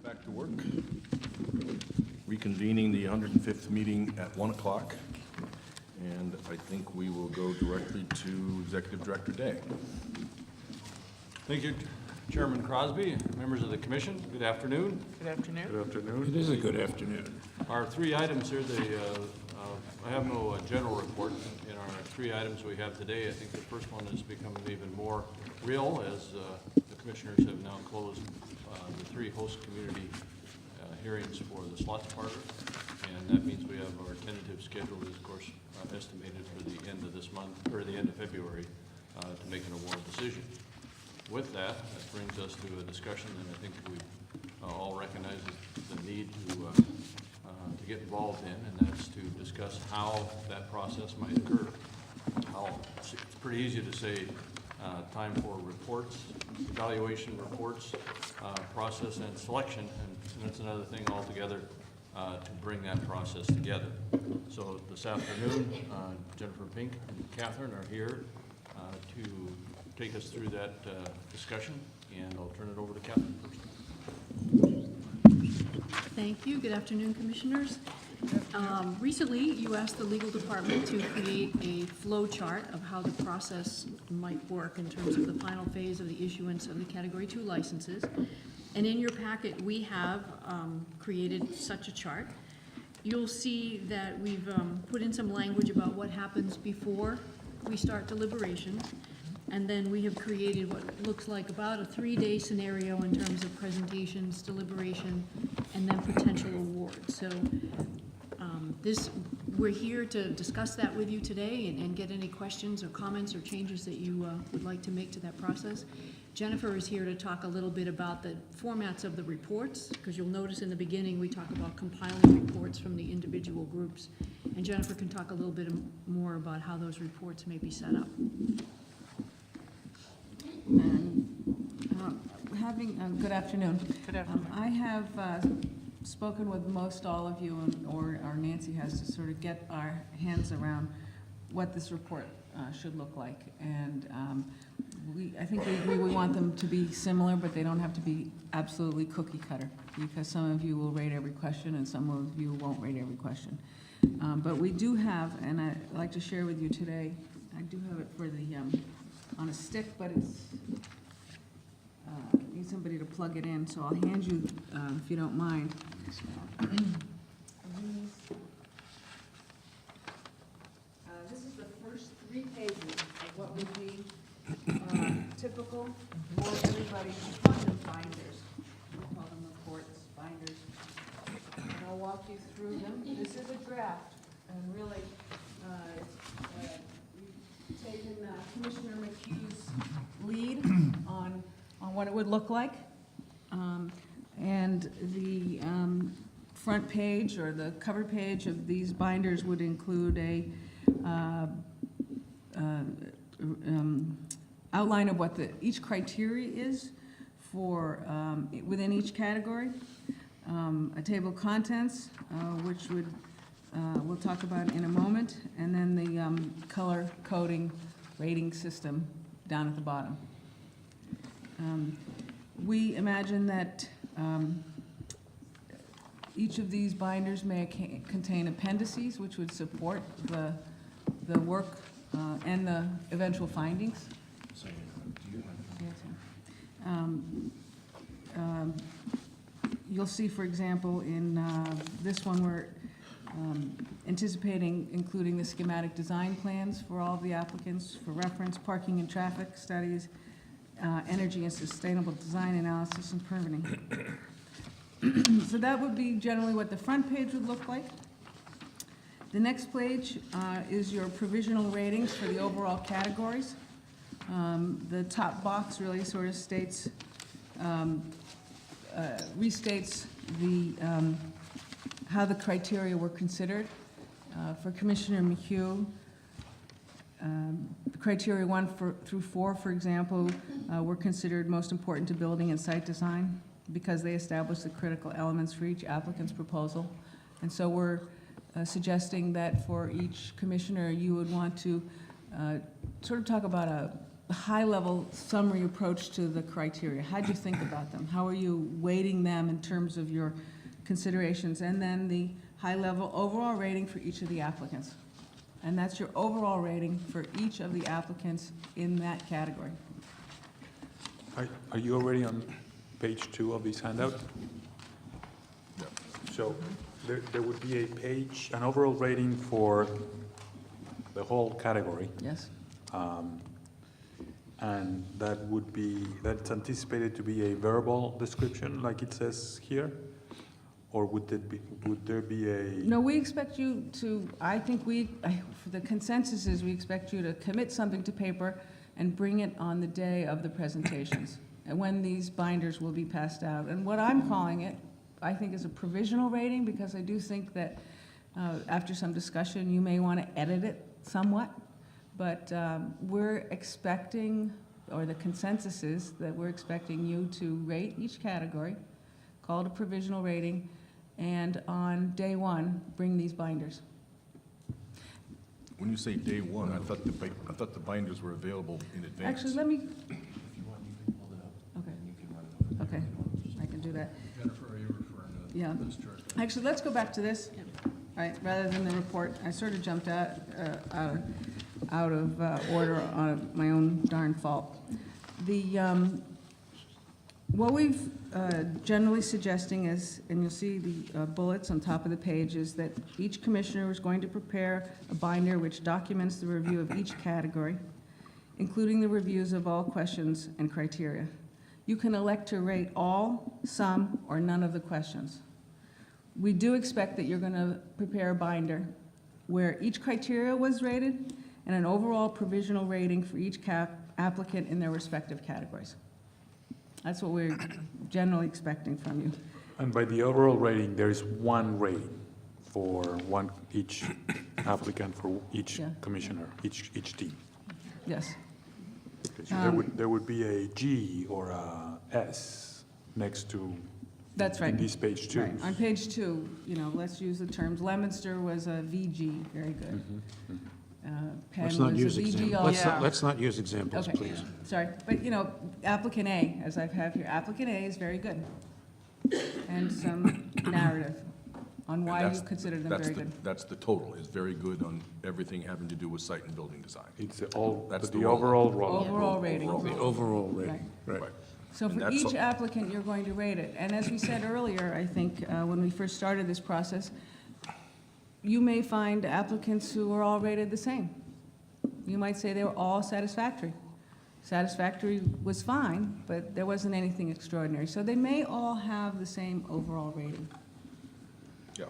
Back to work. Reconvening the 105th meeting at 1 o'clock. And I think we will go directly to Executive Director Day. Thank you, Chairman Crosby, members of the Commission. Good afternoon. Good afternoon. Good afternoon. It is a good afternoon. Our three items here, I have no general report. In our three items we have today, I think the first one is becoming even more real as the commissioners have now closed the three host community hearings for the slots parlor. And that means we have our tentative schedule is, of course, estimated for the end of this month, or the end of February, to make an award decision. With that, that brings us to a discussion that I think we all recognize the need to get involved in, and that's to discuss how that process might occur. It's pretty easy to say time for reports, evaluation reports, process and selection, and that's another thing altogether to bring that process together. So this afternoon, Jennifer Pink and Catherine are here to take us through that discussion, and I'll turn it over to Catherine first. Thank you. Good afternoon, Commissioners. Recently, you asked the legal department to create a flow chart of how the process might work in terms of the final phase of the issuance of the Category 2 licenses. And in your packet, we have created such a chart. You'll see that we've put in some language about what happens before we start deliberations. And then we have created what looks like about a 3-day scenario in terms of presentations, deliberation, and then potential awards. So we're here to discuss that with you today and get any questions or comments or changes that you would like to make to that process. Jennifer is here to talk a little bit about the formats of the reports, because you'll notice in the beginning we talk about compiling reports from the individual groups. And Jennifer can talk a little bit more about how those reports may be set up. Good afternoon. Good afternoon. I have spoken with most all of you, or Nancy has, to sort of get our hands around what this report should look like. And I think we agree we want them to be similar, but they don't have to be absolutely cookie cutter, because some of you will rate every question and some of you won't rate every question. But we do have, and I'd like to share with you today, I do have it for the on a stick, but it's need somebody to plug it in, so I'll hand you, if you don't mind. This is the first 3 pages of what would be typical for everybody. We call them binders. We call them reports, binders. And I'll walk you through them. This is a draft, and really, we've taken Commissioner McHugh's lead on what it would look like. And the front page or the cover page of these binders would include a outline of what each criteria is for within each category, a table of contents, which we'll talk about in a moment, and then the color coding rating system down at the bottom. We imagine that each of these binders may contain appendices which would support the work and the eventual findings. You'll see, for example, in this one we're anticipating including the schematic design plans for all of the applicants for reference, parking and traffic studies, energy and sustainable design analysis and permitting. So that would be generally what the front page would look like. The next page is your provisional ratings for the overall categories. The top box really sort of states, restates how the criteria were considered. For Commissioner McHugh, criteria 1 through 4, for example, were considered most important to building and site design because they establish the critical elements for each applicant's proposal. And so we're suggesting that for each commissioner, you would want to sort of talk about high-level summary approach to the criteria. How do you think about them? How are you weighting them in terms of your considerations? And then the high-level overall rating for each of the applicants. And that's your overall rating for each of the applicants in that category. Are you already on page 2 of this handout? Yeah. So there would be a page, an overall rating for the whole category. Yes? And that's anticipated to be a verbal description, like it says here? Or would there be a? No, we expect you to, for the consensus is we expect you to commit something to paper and bring it on the day of the presentations, and when these binders will be passed out. And what I'm calling it, I think, is a provisional rating, because I do think that after some discussion, you may want to edit it somewhat. But we're expecting, or the consensus is that we're expecting you to rate each category, call it a provisional rating, and on day 1, bring these binders. When you say day one, I thought the binders were available in advance. Actually, let me, If you want, you can pull it up. okay, And you can run it up. okay, I can do that. Jennifer, are you referring to Yeah. this chart? Actually, let's go back to this, right, rather than the report. I sort of jumped out of order on my own darn fault. What we've generally suggesting is, and you'll see the bullets on top of the page, is that each commissioner is going to prepare a binder which documents the review of each category, including the reviews of all questions and criteria. You can elect to rate all, some, or none of the questions. We do expect that you're going to prepare a binder where each criteria was rated and an overall provisional rating for each applicant in their respective categories. That's what we're generally expecting from you. And by the overall rating, there is one rating for each applicant, for each Yeah. commissioner, each team. Yes. Okay, so there would be a G or a S next to, That's right. in this page 2. Right. On page 2, let's use the terms. Leominster was a VG, very good. Penn Let's not was use a examples. VGR. Let's not use examples, Okay. please. Sorry, but applicant A, as I have here, applicant A is very good. And some narrative on why you That's- consider them that's very the- good. That's the total, is very good on everything having to do with site and building design. It's all, That's the the roll. overall roll. Overall rating. Overall. The overall rating, Right. right. So And for that's each a- applicant, you're going to rate it. And as we said earlier, I think, when we first started this process, you may find applicants who are all rated the same. You might say they were all satisfactory. Satisfactory was fine, but there wasn't anything extraordinary. So they may all have the same overall rating. Yeah.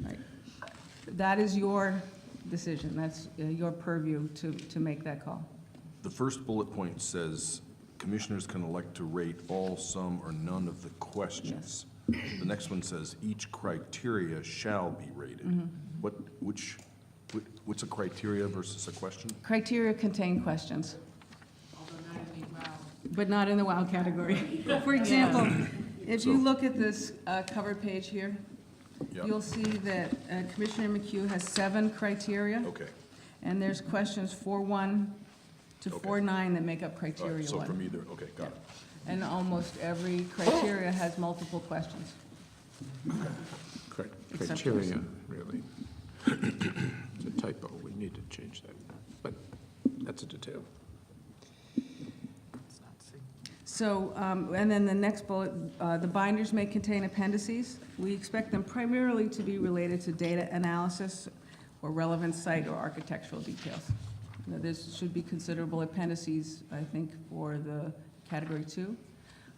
Right. That is your decision. That's your purview to make that call. The first bullet point says, commissioners can elect to rate all, some, or none of the questions. The next one says, each criteria shall be rated. What's a criteria versus a question? Criteria contain questions. But not in the WOW category. For example, if you So- look at this cover page here, Yeah. you'll see that Commissioner McHugh has 7 criteria, Okay. and there's questions 4.1 to Okay. 4.9 that make up All right, criteria so from 1. either, okay, got it. And almost every criteria has multiple questions. Except Criteria, really. It's a typo, we need to change that, but that's a detail. So, and then the next bullet, the binders may contain appendices. We expect them primarily to be related to data analysis or relevant site or architectural details. There should be considerable appendices, I think, for the category 2.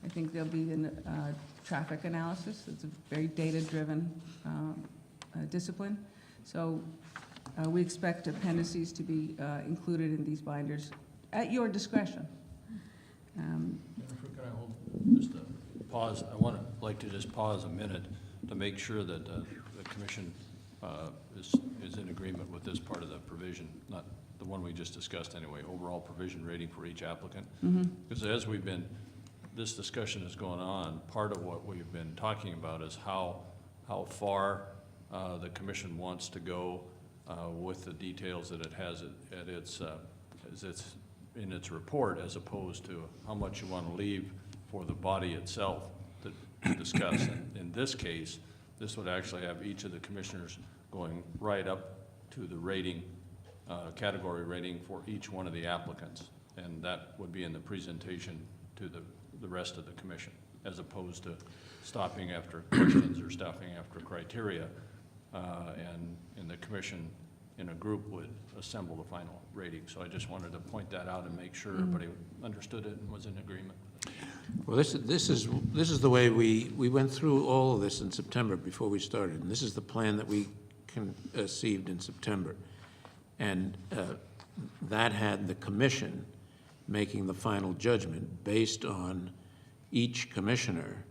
I think there'll be a traffic analysis. It's a very data-driven discipline. So we expect appendices to be included in these binders at your discretion. Jennifer, can I hold just a pause? Like to just pause a minute to make sure that the commission is in agreement with this part of the provision, not the one we just discussed anyway, overall provision rating for each applicant. Because as this discussion is going on, part of what we've been talking about is how far the commission wants to go with the details that it has at its in its report, as opposed to how much you want to leave for the body itself to discuss. And in this case, this would actually have each of the commissioners going right up to the rating, category rating for each one of the applicants. And that would be in the presentation to the rest of the commission, as opposed to stopping after questions or stopping after criteria. And the commission in a group would assemble the final rating. So I just wanted to point that out and make sure everybody understood it and was in agreement. Well, this is the way we went through all of this in September before we started, and this is the plan that we conceived in September. And that had the commission making the final judgment based on each commissioner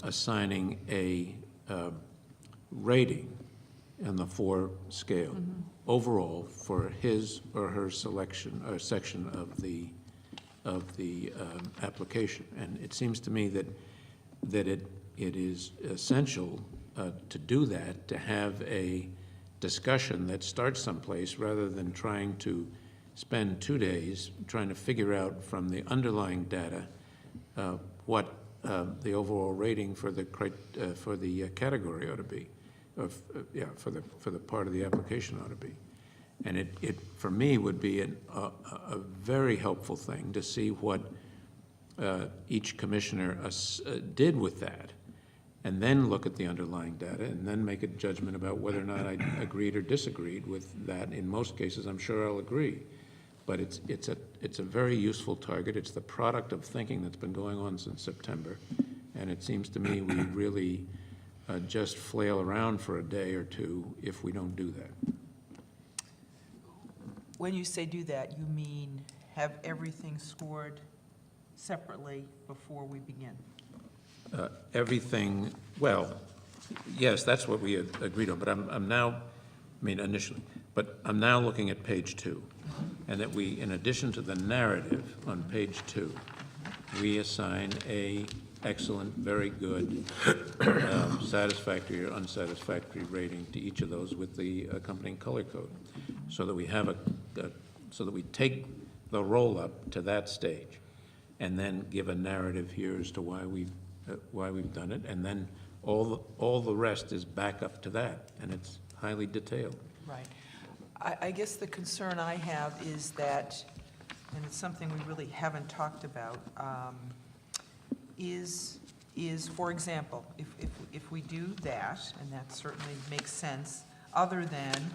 assigning a rating in the 4 scale overall for his or her selection or section of the application. And it seems to me that it is essential to do that, to have a discussion that starts someplace rather than trying to spend 2 days trying to figure out from the underlying data what the overall rating for the category ought to be, or for the part of the application ought to be. And it for me would be a very helpful thing to see what each commissioner did with that, and then look at the underlying data, and then make a judgment about whether or not I agreed or disagreed with that. In most cases, I'm sure I'll agree. But it's a very useful target. It's the product of thinking that's been going on since September, and it seems to me we really just flail around for a day or two if we don't do that. When you say do that, you mean have everything scored separately before we begin? Everything, well, yes, that's what we had agreed on, but I'm now, initially, but I'm now looking at page 2, and that we, in addition to the narrative on page 2, we assign a excellent, very good, satisfactory or unsatisfactory rating to each of those with the accompanying color code, so that we have so that we take the roll-up to that stage, and then give a narrative here as to why we've done it, and then all the rest is back up to that, and it's highly detailed. Right. I guess the concern I have is that, and it's something we really haven't talked about, is for example, if we do that, and that certainly makes sense, other than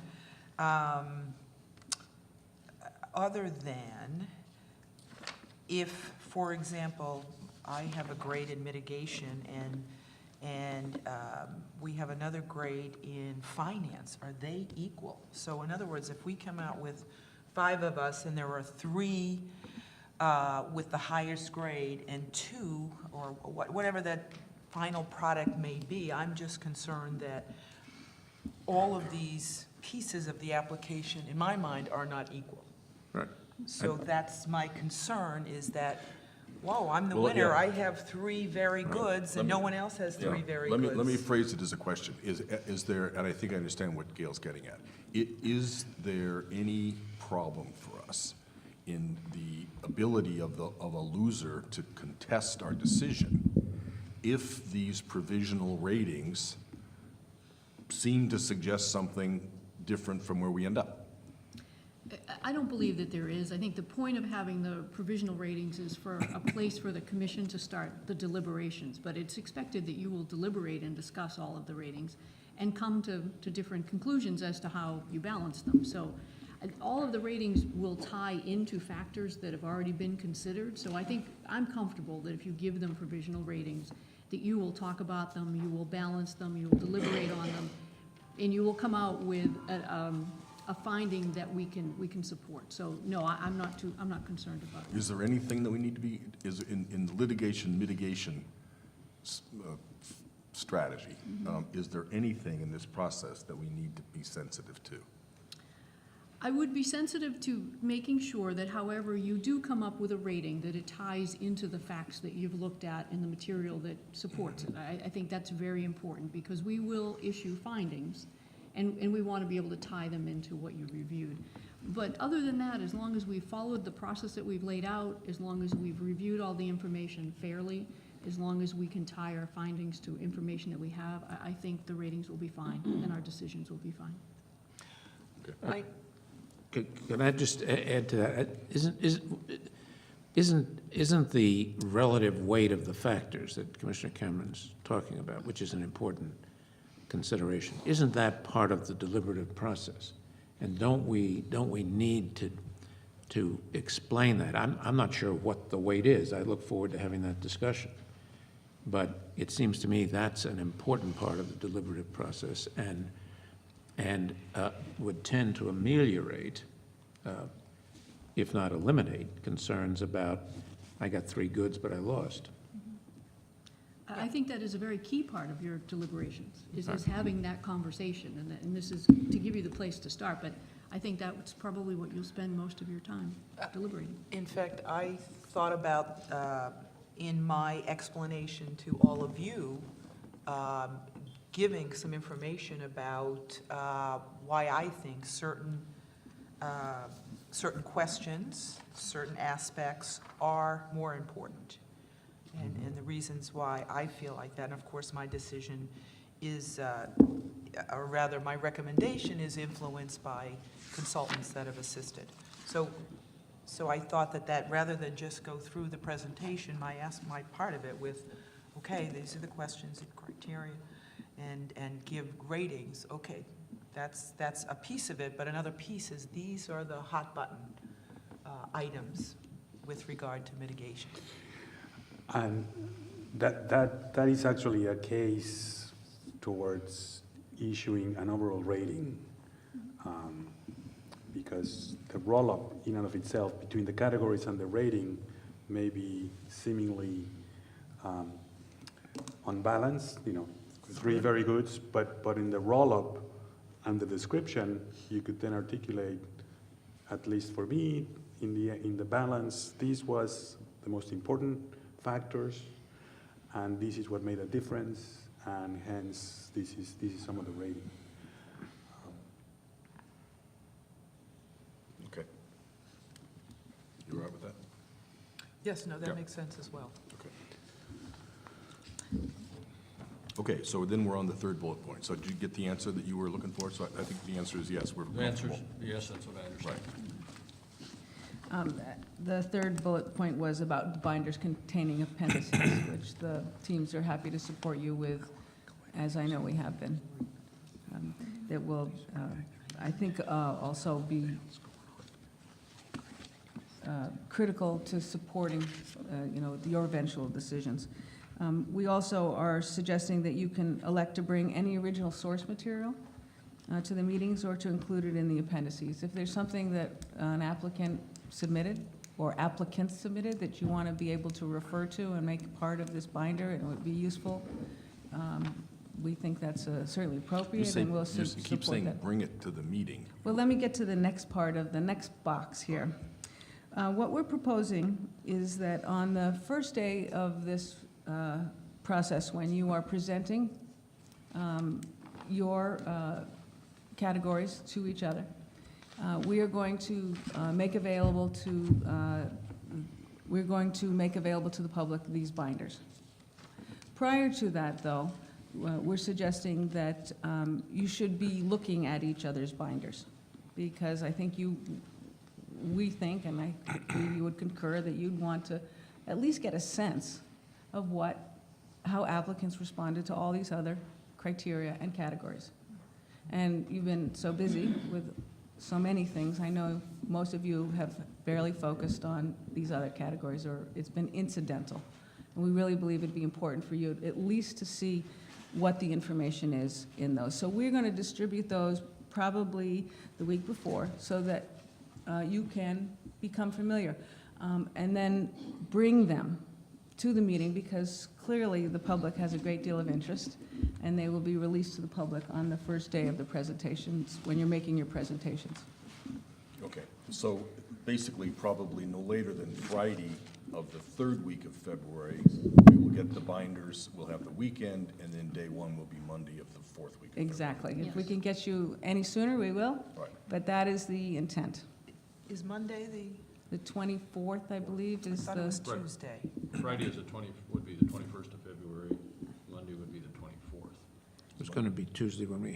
if, for example, I have a grade in mitigation and we have another grade in finance, are they equal? So in other words, if we come out with 5 of us and there are 3 with the highest grade and 2, or whatever that final product may be, I'm just concerned that all of these pieces of the application, in my mind, are not equal. Right. So that's my concern, is that, whoa, I'm the Well, winner, yeah. I have 3 very goods, and no one else has 3 very goods. Let me phrase it as a question. Is there, and I think I understand what Gail's getting at, is there any problem for us in the ability of a loser to contest our decision if these provisional ratings seem to suggest something different from where we end up? I don't believe that there is. I think the point of having the provisional ratings is for a place for the commission to start the deliberations, but it's expected that you will deliberate and discuss all of the ratings and come to different conclusions as to how you balance them. So all of the ratings will tie into factors that have already been considered. So I think I'm comfortable that if you give them provisional ratings, that you will talk about them, you will balance them, you will deliberate on them, and you will come out with a finding that we can support. So no, I'm not concerned about it. Is there anything that we need to be, in the litigation mitigation strategy, is there anything in this process that we need to be sensitive to? I would be sensitive to making sure that however you do come up with a rating, that it ties into the facts that you've looked at in the material that supports it. I think that's very important, because we will issue findings, and we want to be able to tie them into what you reviewed. But other than that, as long as we've followed the process that we've laid out, as long as we've reviewed all the information fairly, as long as we can tie our findings to information that we have, I think the ratings will be fine and our decisions will be fine. I- Can I just add to that? Isn't the relative weight of the factors that Commissioner Cameron's talking about, which is an important consideration, isn't that part of the deliberative process? And don't we need to explain that? I'm not sure what the weight is. I look forward to having that discussion. But it seems to me that's an important part of the deliberative process and would tend to ameliorate, if not eliminate, concerns about, I got 3 goods, but I lost. I think that is a very key part of your deliberations, is having that conversation, and this is to give you the place to start, but I think that's probably what you'll spend most of your time deliberating. In fact, I thought about, in my explanation to all of you, giving some information about why I think certain questions, certain aspects are more important, and the reasons why I feel like that. And of course, my decision is, or rather, my recommendation is influenced by consultants that have assisted. So I thought that rather than just go through the presentation, my part of it with, okay, these are the questions and criteria, and give ratings. Okay, that's a piece of it, but another piece is these are the hot button items with regard to mitigation. And that is actually a case towards issuing an overall rating, because the roll-up in and of itself between the categories and the rating may be seemingly unbalanced, 3 very goods, but in the roll-up and the description, you could then articulate, at least for me, in the balance, this was the most important factors, and this is what made a difference, and hence this is some of the rating. Okay. You all right with that? Yes, no, Yeah. that makes sense as well. Okay, so then we're on the 3rd bullet point. So did you get the answer that you were looking for? So I think the answer is yes, we're The answer is comfortable. yes, that's what I understand. Right. The 3rd bullet point was about binders containing appendices, which the teams are happy to support you with, as I know we have been. That will, I think, also be critical to supporting, your eventual decisions. We also are suggesting that you can elect to bring any original source material to the meetings or to include it in the appendices. If there's something that an applicant submitted or applicants submitted that you want to be able to refer to and make part of this binder, and it would be useful, we think that's certainly appropriate, and we'll You support keep saying that. bring it to the meeting. Well, let me get to the next part of the next box here. What we're proposing is that on the first day of this process, when you are presenting your categories to each other, we are going to make available to the public these binders. Prior to that, though, we're suggesting that you should be looking at each other's binders, because I think we think, and I believe you would concur, that you'd want to at least get a sense of how applicants responded to all these other criteria and categories. And you've been so busy with so many things, I know most of you have barely focused on these other categories, or it's been incidental. And we really believe it'd be important for you at least to see what the information is in those. So we're going to distribute those probably the week before, so that you can become familiar. And then bring them to the meeting, because clearly the public has a great deal of interest, and they will be released to the public on the first day of the presentations, when you're making your presentations. Okay, so basically, probably no later than Friday of the 3rd week of February, we will get the binders, we'll have the weekend, and then day 1 will be Monday of the 4th week of February. Exactly. If we Yes. can get you any sooner, we will, Right. but that is the intent. Is Monday The 24th, I believe, I is thought it was the, Tuesday. Friday is would be the 21st of February, Monday would be the 24th. It was going to be Tuesday when we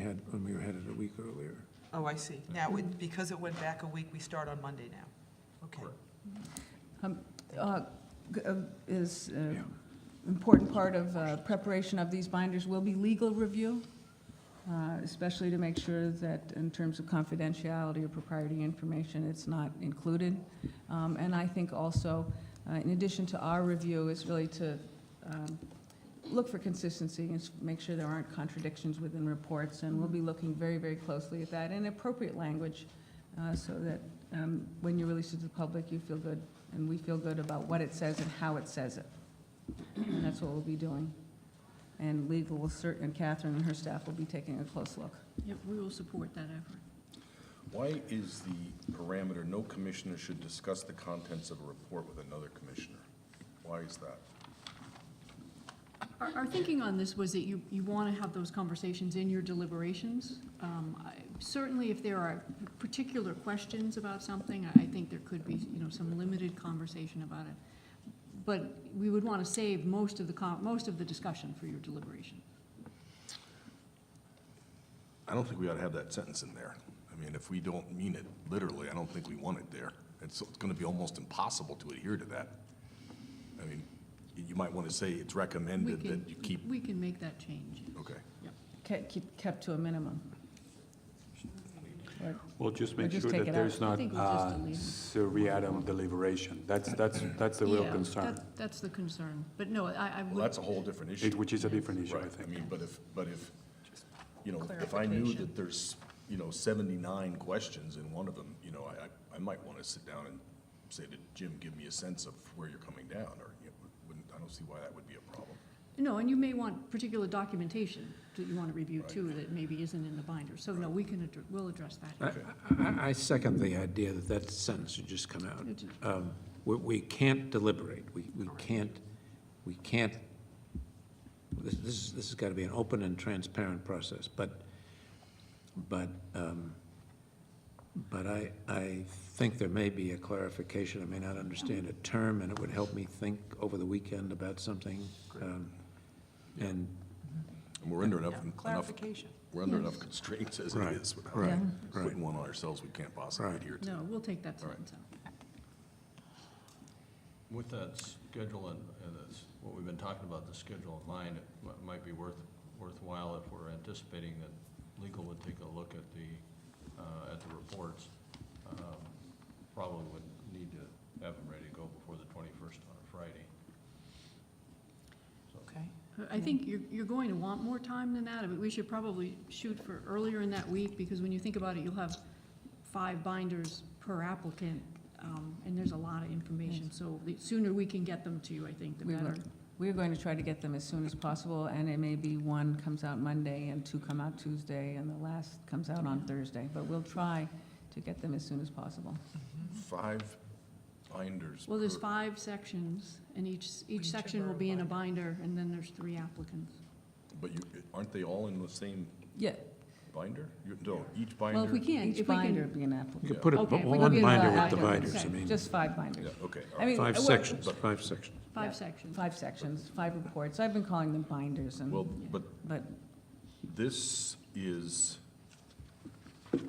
were headed a week earlier. Oh, I see. Now, because it went back a week, we start on Monday now. Okay. Correct. is Yeah. important part of preparation of these binders will be legal review, especially to make sure that in terms of confidentiality or proprietary information, it's not included. And I think also, in addition to our review, is really to look for consistency and make sure there aren't contradictions within reports. And we'll be looking very, very closely at that in appropriate language so that when you release it to the public, you feel good and we feel good about what it says and how it says it. And that's what we'll be doing. And legal will and Catherine and her staff will be taking a close look. Yep, we will support that effort. Why is the parameter, no commissioner should discuss the contents of a report with another commissioner? Why is that? Our thinking on this was that you want to have those conversations in your deliberations. Certainly, if there are particular questions about something, I think there could be, some limited conversation about it. But we would want to save most of the discussion for your deliberation. I don't think we ought to have that sentence in there. I mean, if we don't mean it literally, I don't think we want it there. It's going to be almost impossible to adhere to that. I mean, you might want to say it's recommended that you keep, We can make that change. okay. Keep kept to a minimum. Or- Well, just make just sure take that it there's out. I not think we'll just delete it. seriatim deliberation. That's the real Yeah, concern, That's the concern. But no, I Well, would. that's a whole different issue. which is a different issue, I Right, I think. mean, but if, if I knew Clarification. that there's, 79 questions in one of them, I might want to sit down and say to Jim, give me a sense of where you're coming down, or, I don't see why that would be a problem. No, and you may want particular documentation that you want to review Right. too, that maybe isn't in the binder. So no, we'll address that. I second the idea that sentence should just come out. We can't deliberate, we can't, this has got to be an open and transparent process, but I think there may be a clarification. I may not understand a term, and it would help me think over the weekend about something. And And we're under enough, Clarification. we're under enough constraints as it Right, is, without right, putting one on ourselves we can't possibly Right. adhere to. No, we'll take that All right. sentence out. With that schedule and that's what we've been talking about, the schedule in mind, it might be worthwhile if we're anticipating that legal would take a look at the reports. Probably would need to have them ready to go before the 21st on a Friday. So, Okay. I think you're going to want more time than that. I mean, we should probably shoot for earlier in that week, because when you think about it, you'll have 5 binders per applicant, and there's a lot of information. So the sooner we can get them to you, I think, the better. We're going to try to get them as soon as possible, and it may be 1 comes out Monday and 2 come out Tuesday, and the last comes out on Thursday. But we'll try to get them as soon as possible. 5 binders. Well, there's per- 5 sections, and each of section will our be in a binder, and then there's 3 applicants. But aren't they all in the same Yeah, binder? No, each binder? Well, if we can, each if we binder can, would be an you applicant. could put Okay, if we one can binder get with the that, binders, I okay. mean, Just 5 binders. Yeah, okay, all I right. mean, 5 well, sections, 5 sections. 5 Yeah. sections. 5 sections, 5 reports. I've been calling them binders, and, Well, but but this is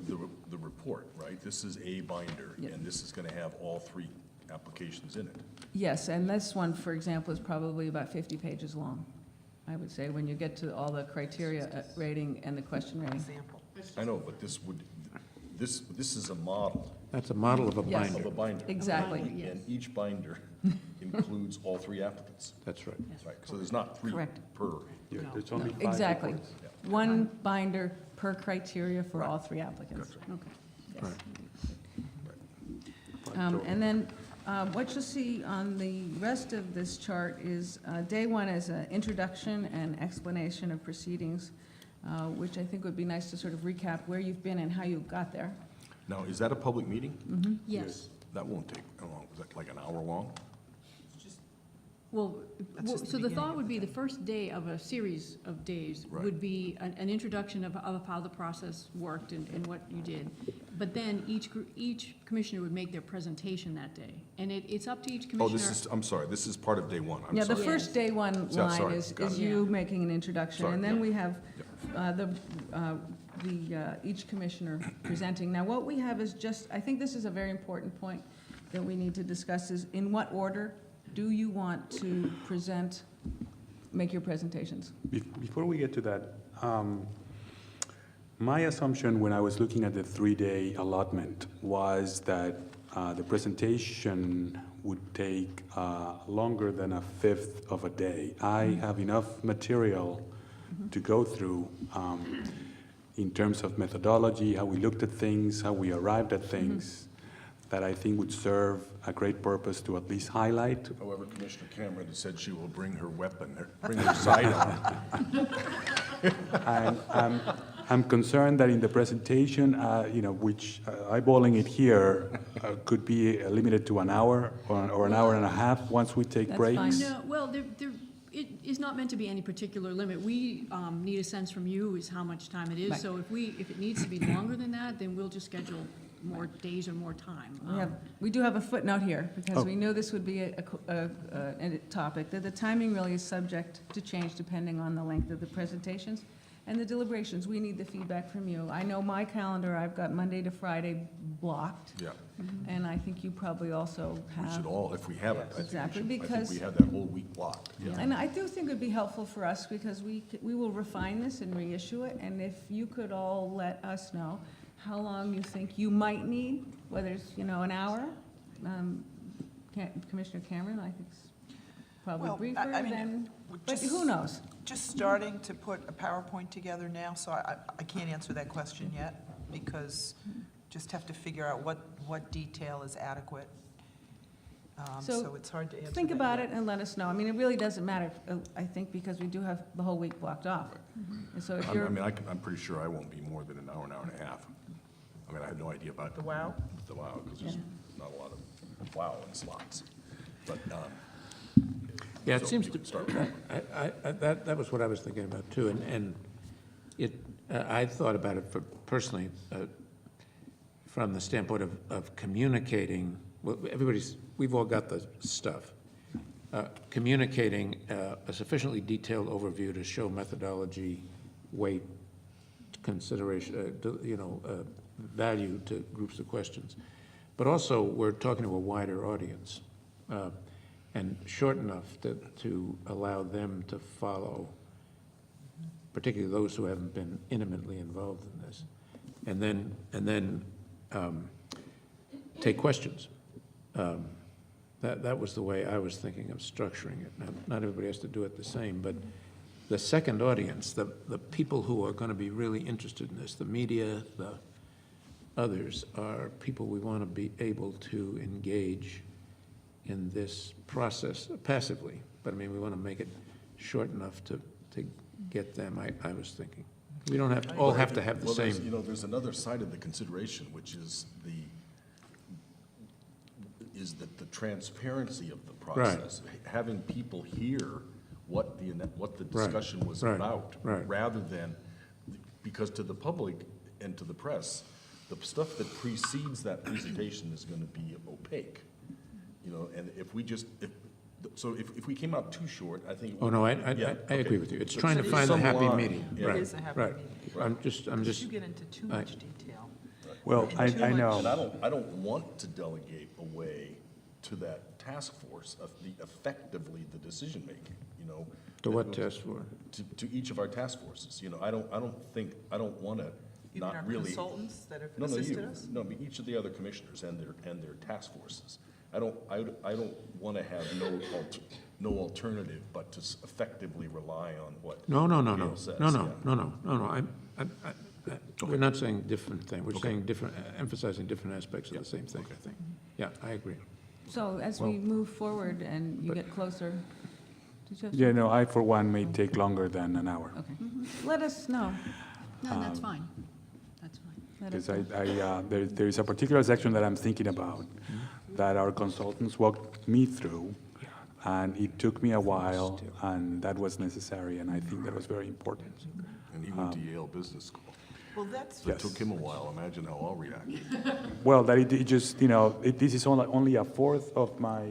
the report, right? This is a binder, Yeah. and this is going to have all 3 applications in it. yes, and this one, for example, is probably about 50 pages long, I would say, when you get to all the criteria rating and the question rating. Example. I know, but this is a model That's a model of a Yes. of binder. a binder. Exactly. Yes. And each binder includes all 3 applicants. That's right. Right, so there's not 3 Correct. per. Yeah, No. there's only 5 Exactly. reports. 1 binder per criteria for all 3 applicants. Okay. Yes. Right. And then what you'll see on the rest of this chart is day 1 is an introduction and explanation of proceedings, which I think would be nice to sort of recap where you've been and how you got there. Now, is that a public meeting? Yes. That won't take how long? Is that like an hour long? Well, That's just the so the beginning thought of would the be the thing. first day of a series of days Right. would be an introduction of how the process worked and what you did. But then each commissioner would make their presentation that day. And it's up to each Oh, commissioner. I'm sorry, this is part of day one, I'm Yeah, the sorry. first day one Yeah, line sorry, is got it. you making an introduction, Sorry, and then yeah. we have each commissioner presenting. Now, what we have is just, I think this is a very important point that we need to discuss, is in what order do you want to make your presentations? Before we get to that, my assumption when I was looking at the 3-day allotment was that the presentation would take longer than a fifth of a day. I have enough material to go through in terms of methodology, how we looked at things, how we arrived at things, that I think would serve a great purpose to at least highlight. However, Commissioner Cameron has said she will bring her weapon, bring her sidearm. And I'm concerned that in the presentation, which eyeballing it here could be limited to an hour or an hour and a half once we take That's breaks. fine. No, well, it is not meant to be any particular limit. We need a sense from you is how much time it is. Right. So if it needs to be longer than that, then we'll just schedule more days or more time. We do have a footnote here, because Oh. we knew this would be a topic, that the timing really is subject to change depending on the length of the presentations and the deliberations. We need the feedback from you. I know my calendar, I've got Monday to Friday blocked, Yeah, and I think you probably also we have. should all, if we haven't, I think Exactly, we should, I because- think we have that whole week blocked. And I do think it'd be helpful for us, because we will refine this and reissue it, and if you could all let us know how long you think you might need, whether it's, an hour. Commissioner Cameron, I think it's probably Well, briefer I mean, than, we're but just- who knows? Just starting to put a PowerPoint together now, so I can't answer that question yet, because just have to figure out what detail is adequate. So So it's hard to answer Think that about yet. it and let us know. I mean, it really doesn't matter, I think, because we do have the whole week blocked off. And so if I you're, mean, I'm pretty sure I won't be more than an hour and a half. I mean, I have no idea about The WOW? the WOW, because there's not a lot of WOW in slots. But, Yeah, it so seems you to, can start with that. that was what I was thinking about too, and I thought about it personally, from the standpoint of communicating, well, we've all got the stuff. Communicating a sufficiently detailed overview to show methodology, weight, consideration, value to groups of questions. But also, we're talking to a wider audience, and short enough to allow them to follow, particularly those who haven't been intimately involved in this. And then take questions. That was the way I was thinking of structuring it. Now, not everybody has to do it the same, but the second audience, the people who are going to be really interested in this, the media, the others, are people we want to be able to engage in this process passively. But I mean, we want to make it short enough to get them, I was thinking. We don't have to, all have to have the Well, same. there's another side of the consideration, which is the transparency of the process. Having people hear what the discussion was right, about, right. rather than, because to the public and to the press, the stuff that precedes that presentation is going to be opaque. And if we came out too short, I think. Oh, no, I Yeah, agree okay. with you. It's So trying to there's find the some happy line. medium. Yeah. Right, It is a happy right. medium. I'm just, You get into too much detail. Well, I And know. I don't want to delegate away to that task force of effectively the decision-making, to what test for? To each of our task forces, I don't want to Even our not really. consultants that have No, assisted us? No, but each of the other commissioners and their task forces. I don't want to have no alternative but to effectively rely on what No, Gail says, yeah. We're not saying different thing. We're saying different, emphasizing different aspects of the same thing, I think. Yeah, I agree. So as we move forward and you get closer, did you have? Yeah, no, I for one may take longer than an hour. Okay. Let us know. No, that's fine. That's fine. Let us Because know. there is a particular section that I'm thinking about that our consultants walked me through, and it took me a while, and that was necessary, and I think that was very important. And he went to Yale Business School. Well, that's, If it took him a while, imagine how I'll react. Well, that it just, this is only a fourth of my,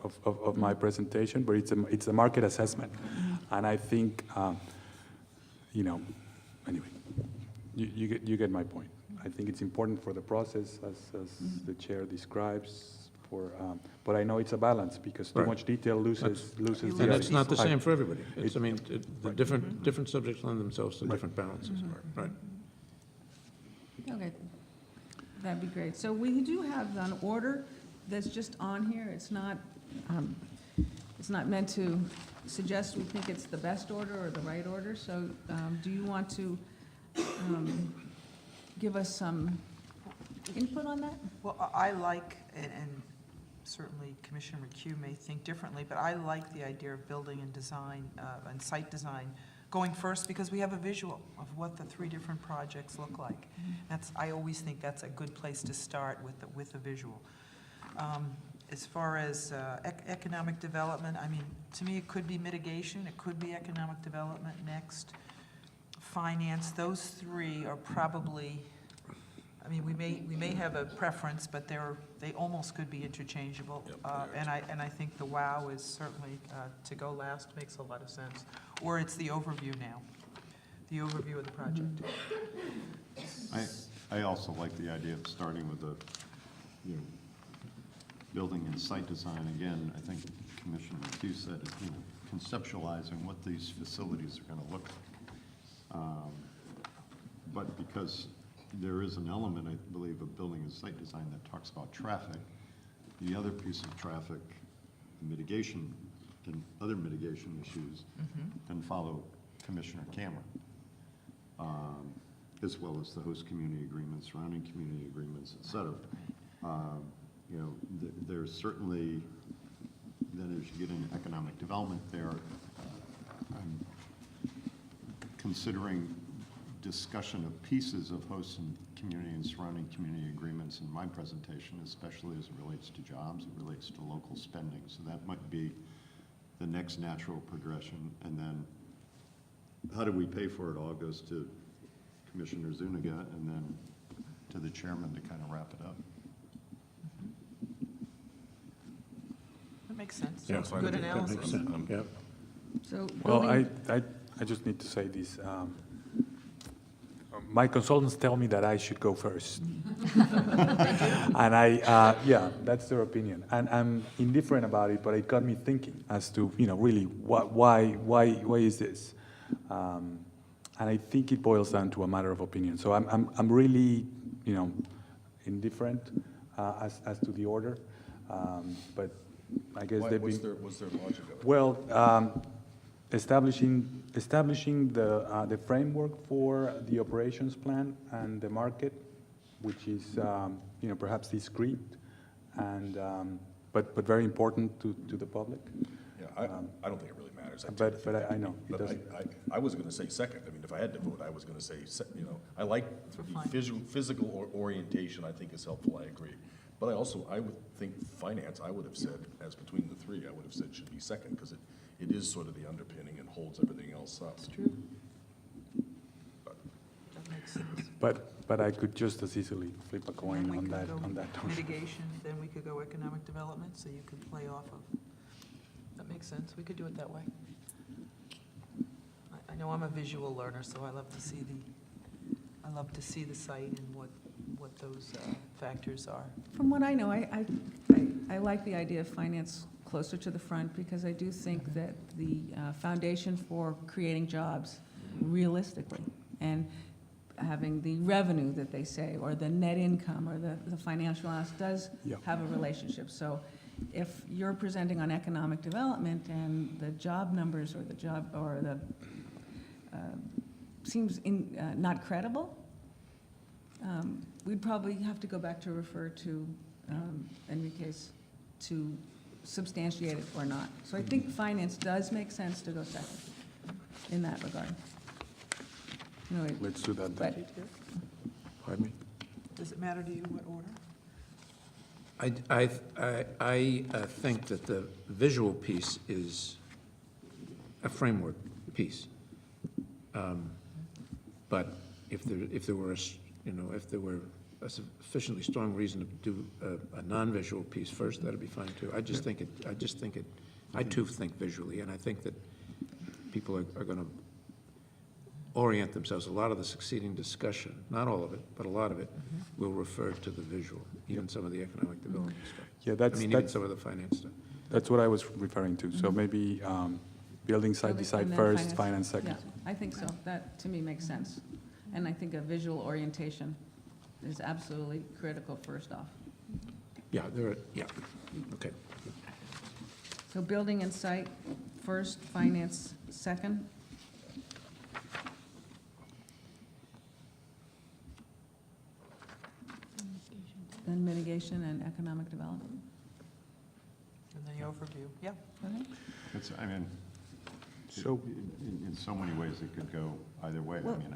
of my presentation, but it's a market assessment. And I think, anyway, you get my point. I think it's important for the process, as the chair describes, but I know it's a balance, because too Right. much detail loses the And it's not the I- same for everybody. It's, the different subjects lend themselves to different balances, right? Okay, that'd be great. So we do have an order that's just on here. It's not meant to suggest we think it's the best order or the right order. So do you want to give us some input on that? well, I like, and certainly Commissioner McHugh may think differently, but I like the idea of building and design, and site design going first, because we have a visual of what the three different projects look like. I always think that's a good place to start with the visual. As far as economic development, I mean, to me, it could be mitigation, it could be economic development next. Finance, those three are probably, I mean, we may have a preference, but they almost could be interchangeable. And I think the WOW is certainly, to go last makes a lot of sense. Or it's the overview now, the overview of the project. I also like the idea of starting with the, building and site design. Again, I think Commissioner McHugh said, conceptualizing what these facilities are going to look like. But because there is an element, I believe, of building and site design that talks about traffic, the other piece of traffic mitigation and other mitigation issues then follow Commissioner Cameron, as well as the host community agreements, surrounding community agreements, et cetera. There's certainly, then as you get into economic development there, I'm considering discussion of pieces of host and community and surrounding community agreements in my presentation, especially as it relates to jobs, it relates to local spending. So that might be the next natural progression. And then how do we pay for it all goes to Commissioner Zuniga and then to the chairman to kind of wrap it up. That makes sense. Yeah, fine. Good That makes analysis. sense. Yeah. So Well, building- I just need to say this. My consultants tell me that I should go first. And yeah, that's their opinion. And I'm indifferent about it, but it got me thinking as to, really, why is this? And I think it boils down to a matter of opinion. So I'm really, indifferent as to the order. But I guess they've What's been. their logic of it? Well, establishing the framework for the operations plan and the market, which is perhaps discrete and but very important to the public. Yeah, I don't think it really matters. But I know it But doesn't. I was going to say second. I mean, if I had to vote, I was going to say, I like fine. the physical orientation, I think is helpful, I agree. But I would think finance, I would have said, as between the three, I would have said should be second, because it is sort of the underpinning and holds everything else up. It's true. That makes sense. But I could just as easily flip a coin And we on could that go notion. mitigation, then we could go economic development, so you could play off of. That makes sense. We could do it that way. I know I'm a visual learner, so I love to see the site and what those factors are. From what I know, I like the idea of finance closer to the front, because I do think that the foundation for creating jobs realistically and having the revenue that they say, or the net income, or the financial ask does Yeah. have a relationship. So if you're presenting on economic development and the job numbers or the seems not credible, we'd probably have to go back to refer to Enrique's to substantiate it or not. So I think finance does make sense to go second in that regard. No, Let's do that then. but Pardon me? Does it matter to you what order? I think that the visual piece is a framework piece. But if there were, if there were a sufficiently strong reason to do a non-visual piece first, that'd be fine too. I too think visually, and I think that people are gonna orient themselves. A lot of the succeeding discussion, not all of it, but a lot of it, will refer to the visual, even some of the economic development stuff. Yeah, Even some of the finance stuff. that's what I was referring to. So maybe building side Building design and then first, finance second. Yeah, I think so. That, to me, makes sense. And I think a visual orientation is absolutely critical first off. Yeah, okay. So building and site first, finance second. Then mitigation and economic development. And then the overview, yeah. Okay. It's, I mean, So- in so many ways, it could go either way. I Well- mean,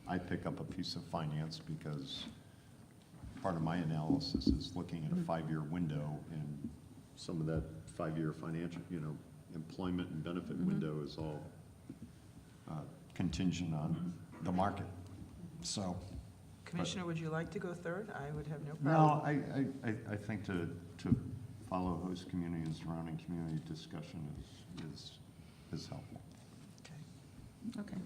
I pick up a piece of finance because part of my analysis is looking at a 5-year window, and some of that 5-year financial, employment and benefit window is all contingent on the market. So, Commissioner, would you like to go third? I would have no no, problem. I think to follow host community and surrounding community discussion is helpful. Okay. Okay.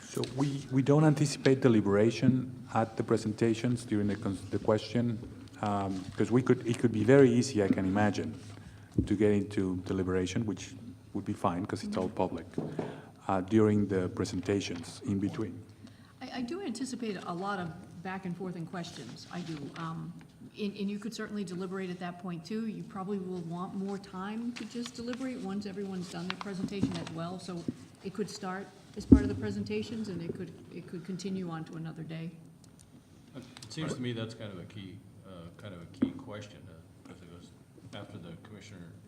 So we don't anticipate deliberation at the presentations during the question, because it could be very easy, I can imagine, to get into deliberation, which would be fine because it's all public, during the presentations in between. I do anticipate a lot of back and forth in questions, I do. And you could certainly deliberate at that point too. You probably will want more time to just deliberate once everyone's done their presentation as well. So it could start as part of the presentations and it could continue on to another day. It seems to me that's kind of a key question, because it goes, after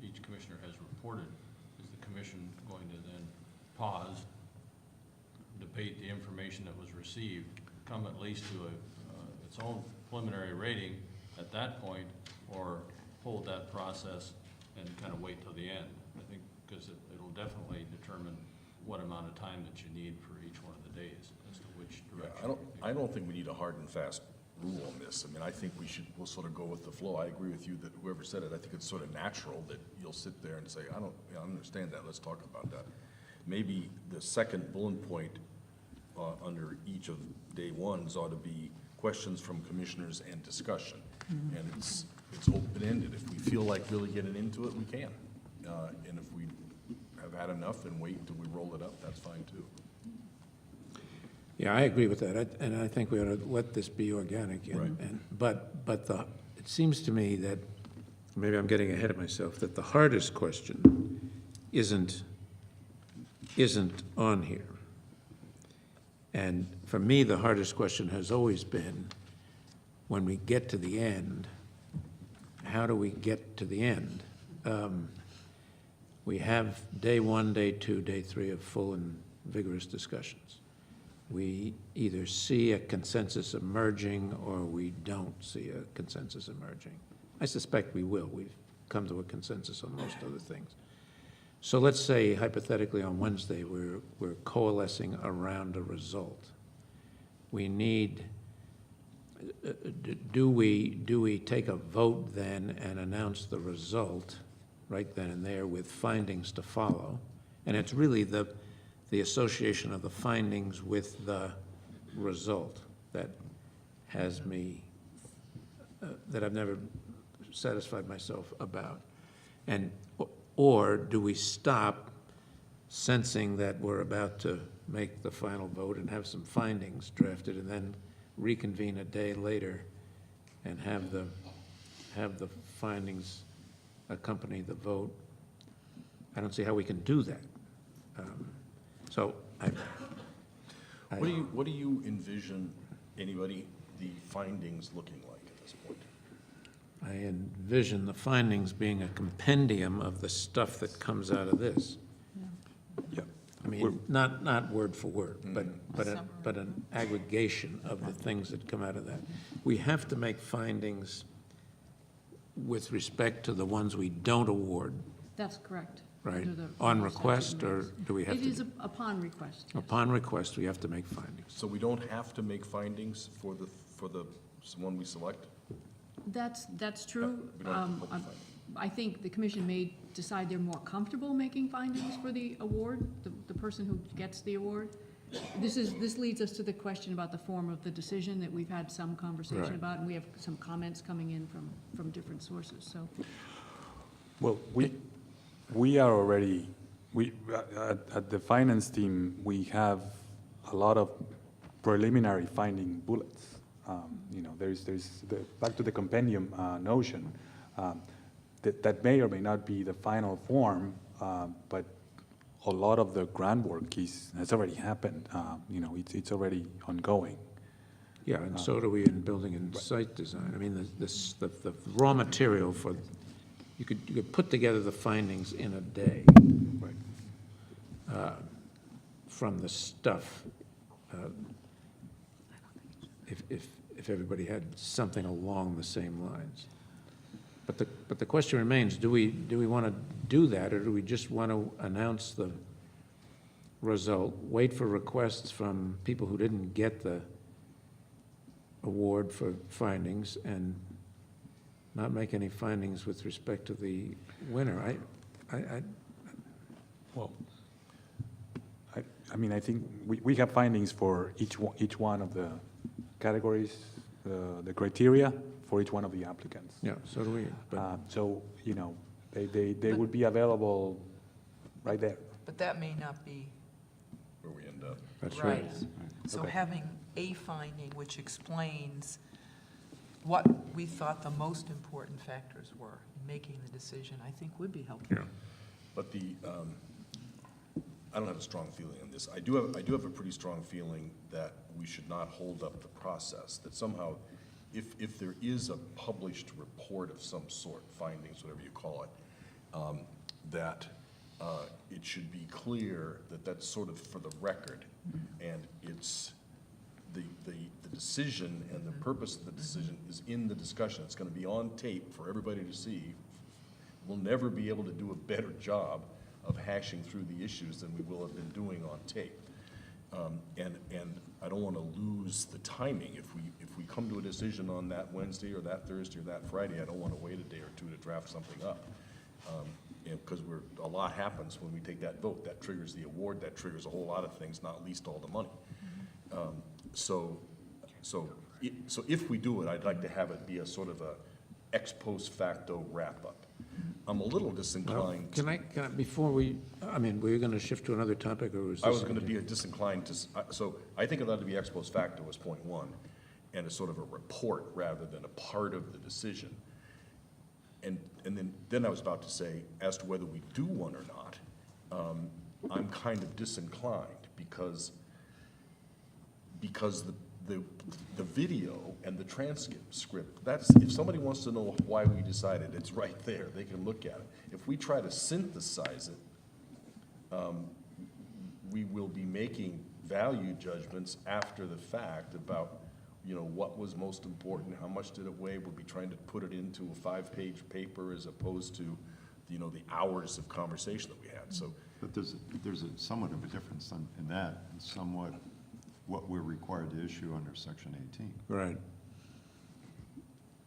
each commissioner has reported, is the commission going to then pause, debate the information that was received, come at least to its own preliminary rating at that point, or hold that process and kind of wait till the end? I think, because it'll definitely determine what amount of time that you need for each one of the days as to which direction. I don't think we need a hard and fast rule on this. I mean, I think we'll sort of go with the flow. I agree with you that whoever said it, I think it's sort of natural that you'll sit there and say, I understand that, let's talk about that. Maybe the second bullet point under each of day ones ought to be questions from commissioners and discussion. And it's open-ended. If we feel like really getting into it, we can. And if we have had enough and wait until we roll it up, that's fine too. Yeah, I agree with that, and I think we ought to let this be organic. Right. But it seems to me that, maybe I'm getting ahead of myself, that the hardest question isn't on here. And for me, the hardest question has always been, when we get to the end, how do we get to the end? We have day 1, day 2, day 3 of full and vigorous discussions. We either see a consensus emerging or we don't see a consensus emerging. I suspect we will. We've come to a consensus on most other things. So let's say hypothetically on Wednesday we're coalescing around a result. We need, do we take a vote then and announce the result right then and there with findings to follow? And it's really the association of the findings with the result that has me, that I've never satisfied myself about. Or do we stop sensing that we're about to make the final vote and have some findings drafted and then reconvene a day later and have the findings accompany the vote? I don't see how we can do that. So What do you envision, the findings looking like at this point? I envision the findings being a compendium of the stuff that comes out of this. Yeah. I mean, not word for word, but an aggregation of the things that come out of that. We have to make findings with respect to the ones we don't award, That's correct. right? under the On rules, request, statutes, and or regs. do we have It to? is upon request. Yes. Upon request, we have to make findings. So we don't have to make findings for the one we select? That's true. We don't have to put the finding. I think the commission may decide they're more comfortable making findings for the award, the person who gets the award. This leads us to the question about the form of the decision that we've had some conversation Right. about, and we have some comments coming in from different sources, so. Well, we are already, at the finance team, we have a lot of preliminary finding bullets. You know, there's back to the compendium notion, that may or may not be the final form, but a lot of the groundwork has already happened. You know, it's already ongoing. Yeah, and so do we in building and site design. I mean, the raw material for, you could put together the findings in a day. Right. From the stuff, if everybody had something along the same lines. But the question remains, do we want to do that, or do we just want to announce the result, wait for requests from people who didn't get the award for findings, and not make any findings with respect to the winner? Well, I mean, I think we have findings for each one of the categories, the criteria for each one of the applicants. Yeah, so do we, but, So, you know, they would be available right there. But that may not be Where we end up. that's right. So Okay. having a finding which explains what we thought the most important factors were in making the decision, I think would be helpful. Yeah. But I don't have a strong feeling on this. I do have a pretty strong feeling that we should not hold up the process, that somehow, if there is a published report of some sort, findings, whatever you call it, that it should be clear that that's sort of for the record, and it's the decision and the purpose of the decision is in the discussion. It's gonna be on tape for everybody to see. We'll never be able to do a better job of hashing through the issues than we will have been doing on tape. And I don't want to lose the timing. If we come to a decision on that Wednesday or that Thursday or that Friday, I don't want to wait a day or two to draft something up. Because a lot happens when we take that vote. That triggers the award, that triggers a whole lot of things, not least all the money. So if we do it, I'd like to have it be a sort of a ex post facto wrap-up. I'm a little disinclined. Can I, before we're going to shift to another topic, or was this? I was gonna be disinclined to, so I think it ought to be ex post facto as point one, and a sort of a report rather than a part of the decision. And then I was about to say, as to whether we do one or not, I'm kind of disinclined, because the video and the transcript, that's, if somebody wants to know why we decided, it's right there, they can look at it. If we try to synthesize it, we will be making value judgments after the fact about, you know, what was most important, how much did it weigh. We'll be trying to put it into a 5-page paper as opposed to, you know, the hours of conversation that we had, so. But there's a somewhat of a difference in that, and somewhat what we're required to issue under Section 18. Right.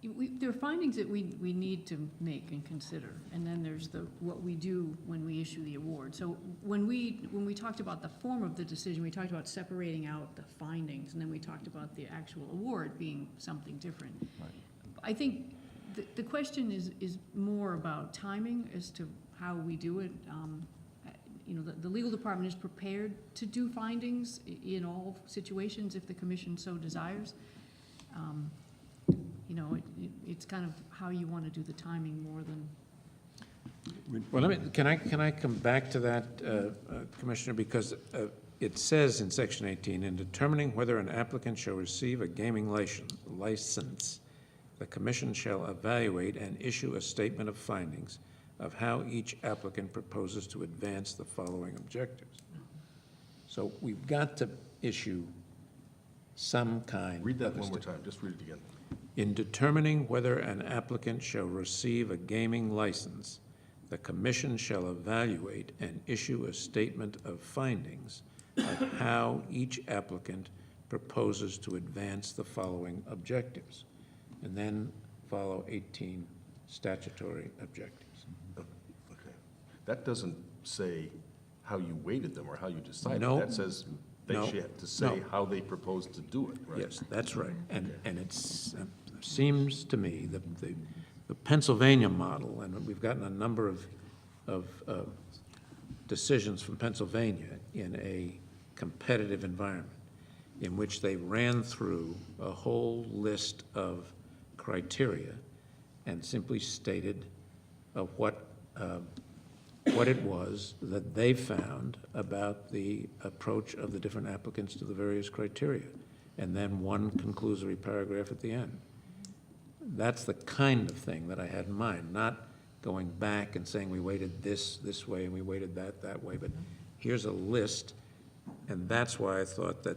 There are findings that we need to make and consider, and then there's what we do when we issue the award. So when we talked about the form of the decision, we talked about separating out the findings, and then we talked about the actual award being something different. Right. I think the question is more about timing as to how we do it. You know, the legal department is prepared to do findings in all situations if the commission so desires. You know, it's kind of how you want to do the timing more than. Well, can I come back to that, Commissioner, because it says in Section 18, in determining whether an applicant shall receive a gaming license, the commission shall evaluate and issue a statement of findings of how each applicant proposes to advance the following objectives. So we've got to issue some kind. Read that of a one more statement. time, just read it again. In determining whether an applicant shall receive a gaming license, the commission shall evaluate and issue a statement of findings of how each applicant proposes to advance the following objectives, and then follow 18 statutory objectives. Okay. That doesn't say how you weighted them or how you decided. No. That says they No. should have to say No. how they propose to do it, right? Yes, that's right. And it's, seems to me that the Pennsylvania model, and we've gotten a number of decisions from Pennsylvania in a competitive environment in which they ran through a whole list of criteria and simply stated what it was that they found about the approach of the different applicants to the various criteria, and then one conclusory paragraph at the end. That's the kind of thing that I had in mind, not going back and saying we weighted this way and we weighted that way, but here's a list, and that's why I thought that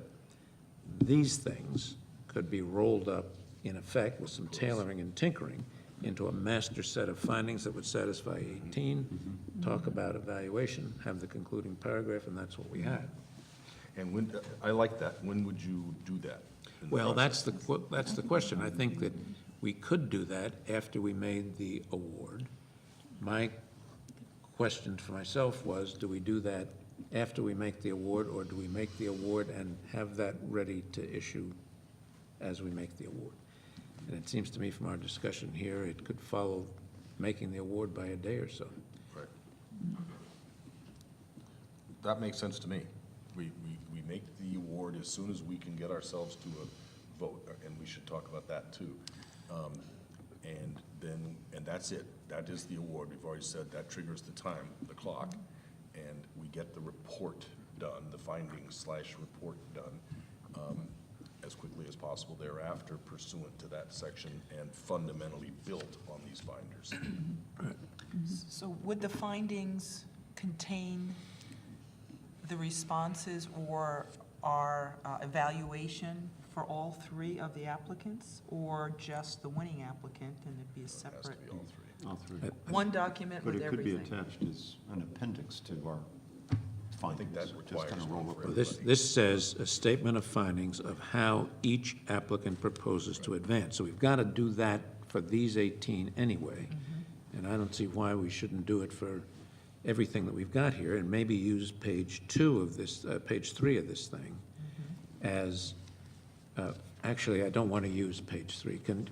these things could be rolled up, in effect, with some tailoring and tinkering, into a master set of findings that would satisfy 18, talk about evaluation, have the concluding paragraph, and that's what we had. And when, I like that. When would you do that? in the Well, process? that's the question. I think that we could do that after we made the award. My question for myself was, do we do that after we make the award, or do we make the award and have that ready to issue as we make the award? And it seems to me from our discussion here, it could follow making the award by a day or so. Right. That makes sense to me. We make the award as soon as we can get ourselves to a vote, and we should talk about that too. And that's it. That is the award. We've already said that triggers the time, the clock, and we get the report done, the findings / report done, as quickly as possible thereafter pursuant to that section and fundamentally built on these finders. So would the findings contain the responses or our evaluation for all three of the applicants, or just the winning applicant, and it'd be a It has to separate, be all three. All three. one document But with it could be everything? attached as an appendix to our I think findings. that Just requires kind of one roll for up. Well, this says a statement of findings of how each applicant proposes to advance. So we've got to do that for these 18 anyway. And I don't see why we shouldn't do it for everything that we've got here, and maybe use page 2 of this, page 3 of this thing as, actually, I don't want to use page 3. Can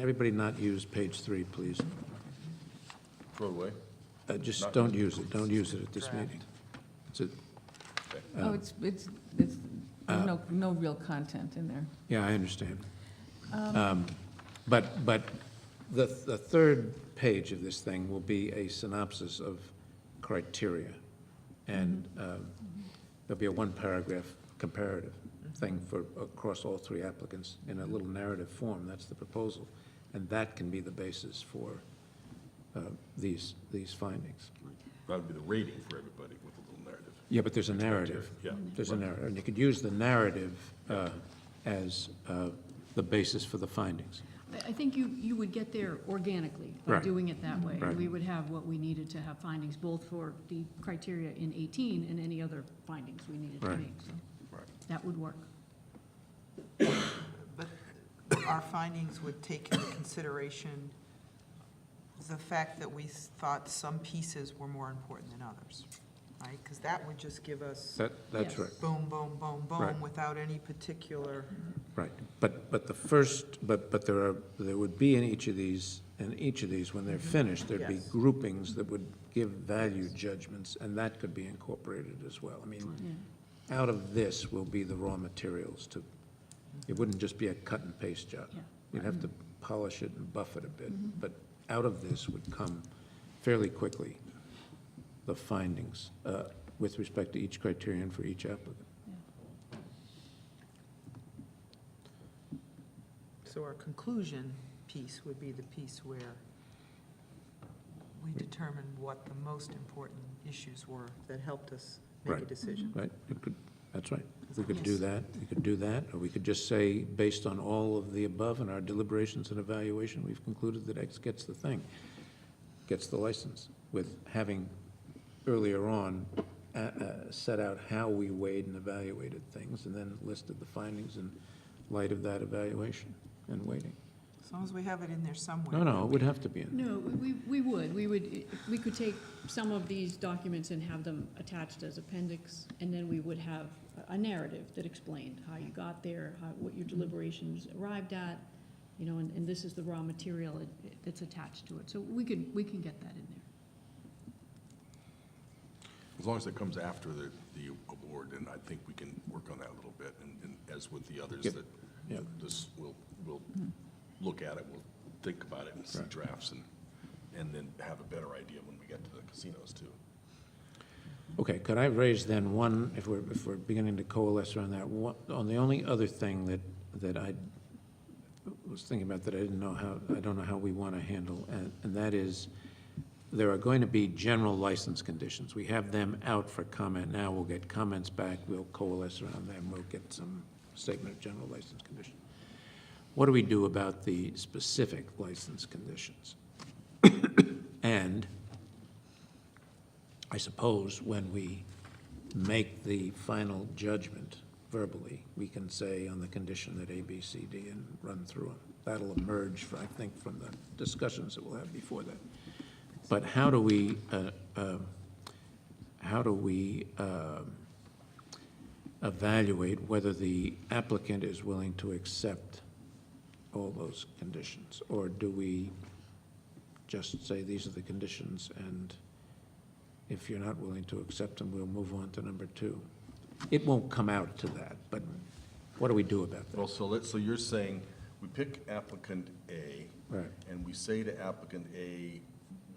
everybody not use page 3, please? Throw it away? Just Not don't use use it, don't use it at this Draft. meeting. It's a, Oh, it's, there's no real content in there. yeah, I understand. But the third page of this thing will be a synopsis of criteria. And there'll be a one-paragraph comparative thing for, across all three applicants in a little narrative form. That's the proposal. And that can be the basis for these findings. That would be the rating for everybody with a little narrative. Yeah, but there's a narrative. Yeah. There's a narrative, and you could use the narrative as the basis for the findings. I think you would get there organically by Right. doing it that way. Right. And we would have what we needed to have findings, both for the criteria in 18 and any other findings we needed to Right. make. So Right. that would work. But our findings would take into consideration the fact that we thought some pieces were more important than others, right? Because that would just give us That's Yes. right. boom, boom, boom, Right. boom, without any particular, Right, but the first, but there would be in each of these, when they're finished, there'd be Yes. groupings that would give value judgments, and that could be incorporated as well. I mean, out of this will be the raw materials to, it wouldn't just be a cut and paste job. Yeah. You'd have to polish it and buff it a bit, but out of this would come fairly quickly the findings with respect to each criterion for each applicant. so our conclusion piece would be the piece where we determined what the most important issues were that helped us make a Right. decision. Right, it could, that's right. We could do Yes. that, we could do that, or we could just say, based on all of the above and our deliberations and evaluation, we've concluded that X gets the thing. gets the license, with having earlier on set out how we weighed and evaluated things, and then listed the findings in light of that evaluation and weighting. As long as we have it in there somewhere. No, it would have to be in. No, we could take some of these documents and have them attached as appendix, and then we would have a narrative that explained how you got there, what your deliberations arrived at, you know, and this is the raw material that's attached to it. So we can get that in there. As long as it comes after the award, then I think we can work on that a little bit, and as with the others, Yep. that Yep. this, we'll look at it, we'll think about it and see Right. drafts, and then have a better idea when we get to the casinos too. Okay, could I raise then one, if we're beginning to coalesce around that, on the only other thing that I was thinking about that I don't know how we want to handle, and that is, there are going to be general license conditions. We have them out for comment now, we'll get comments back, we'll coalesce around them, we'll get some statement of general license condition. What do we do about the specific license conditions? And I suppose when we make the final judgment verbally, we can say on the condition that A, B, C, D, and run through them. That'll emerge, I think, from the discussions that we'll have before that. But how do we evaluate whether the applicant is willing to accept all those conditions? Or do we just say these are the conditions, and if you're not willing to accept them, we'll move on to number 2? It won't come out to that, but what do we do about that? Well, so you're saying, we pick applicant A, Right. and we say to applicant A,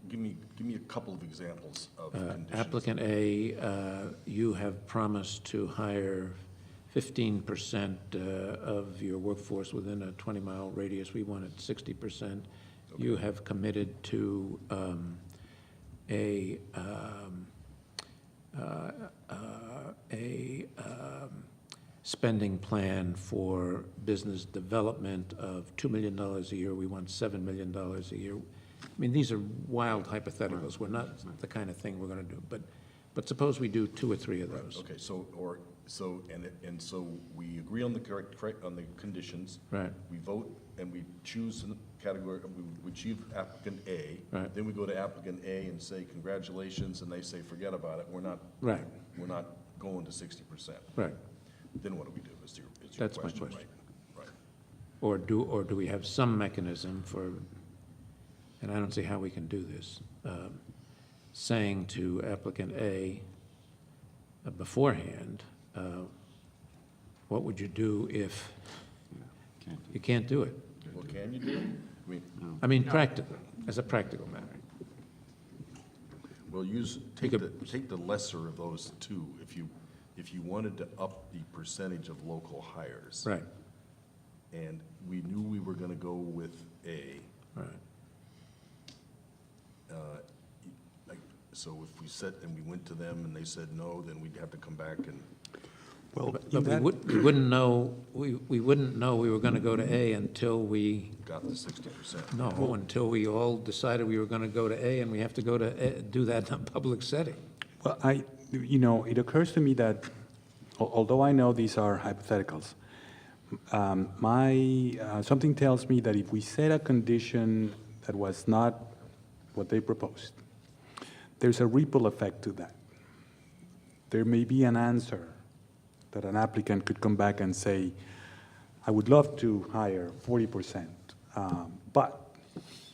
give me a couple of examples of conditions. Applicant A, you have promised to hire 15% of your workforce within a 20-mile radius. We want it 60%. You have committed to a spending plan for business development of $2 million a year. We want $7 million a year. I mean, these are wild hypotheticals. We're not the kind of thing we're going to do. But suppose we do 2 or 3 of those. Okay, so we agree on the on the conditions. Right. We vote and we choose a category, we choose applicant A. Right. Then we go to applicant A and say, congratulations, and they say, forget about it, we're not going to 60%. Right. Then what do we do, is your That's my question, question. right? Or do we have some mechanism for, and I don't see how we can do this, saying to applicant A beforehand, what would you do if you can't do it? Well, can you do it? I mean, practically, as a practical matter. Well, take the lesser of those 2, if you wanted to up the percentage of local hires. Right, And we knew we were gonna go with A. right. So if we said, and we went to them and they said no, then we'd have to come back and, Well, But in we that- wouldn't know, we wouldn't know we were going to go to A until we, got the 60%. no, until we all decided we were going to go to A, and we have to go to, do that in a public setting. Well, it occurs to me that, although I know these are hypotheticals, something tells me that if we set a condition that was not what they proposed, there's a ripple effect to that. There may be an answer that an applicant could come back and say, I would love to hire 40%, but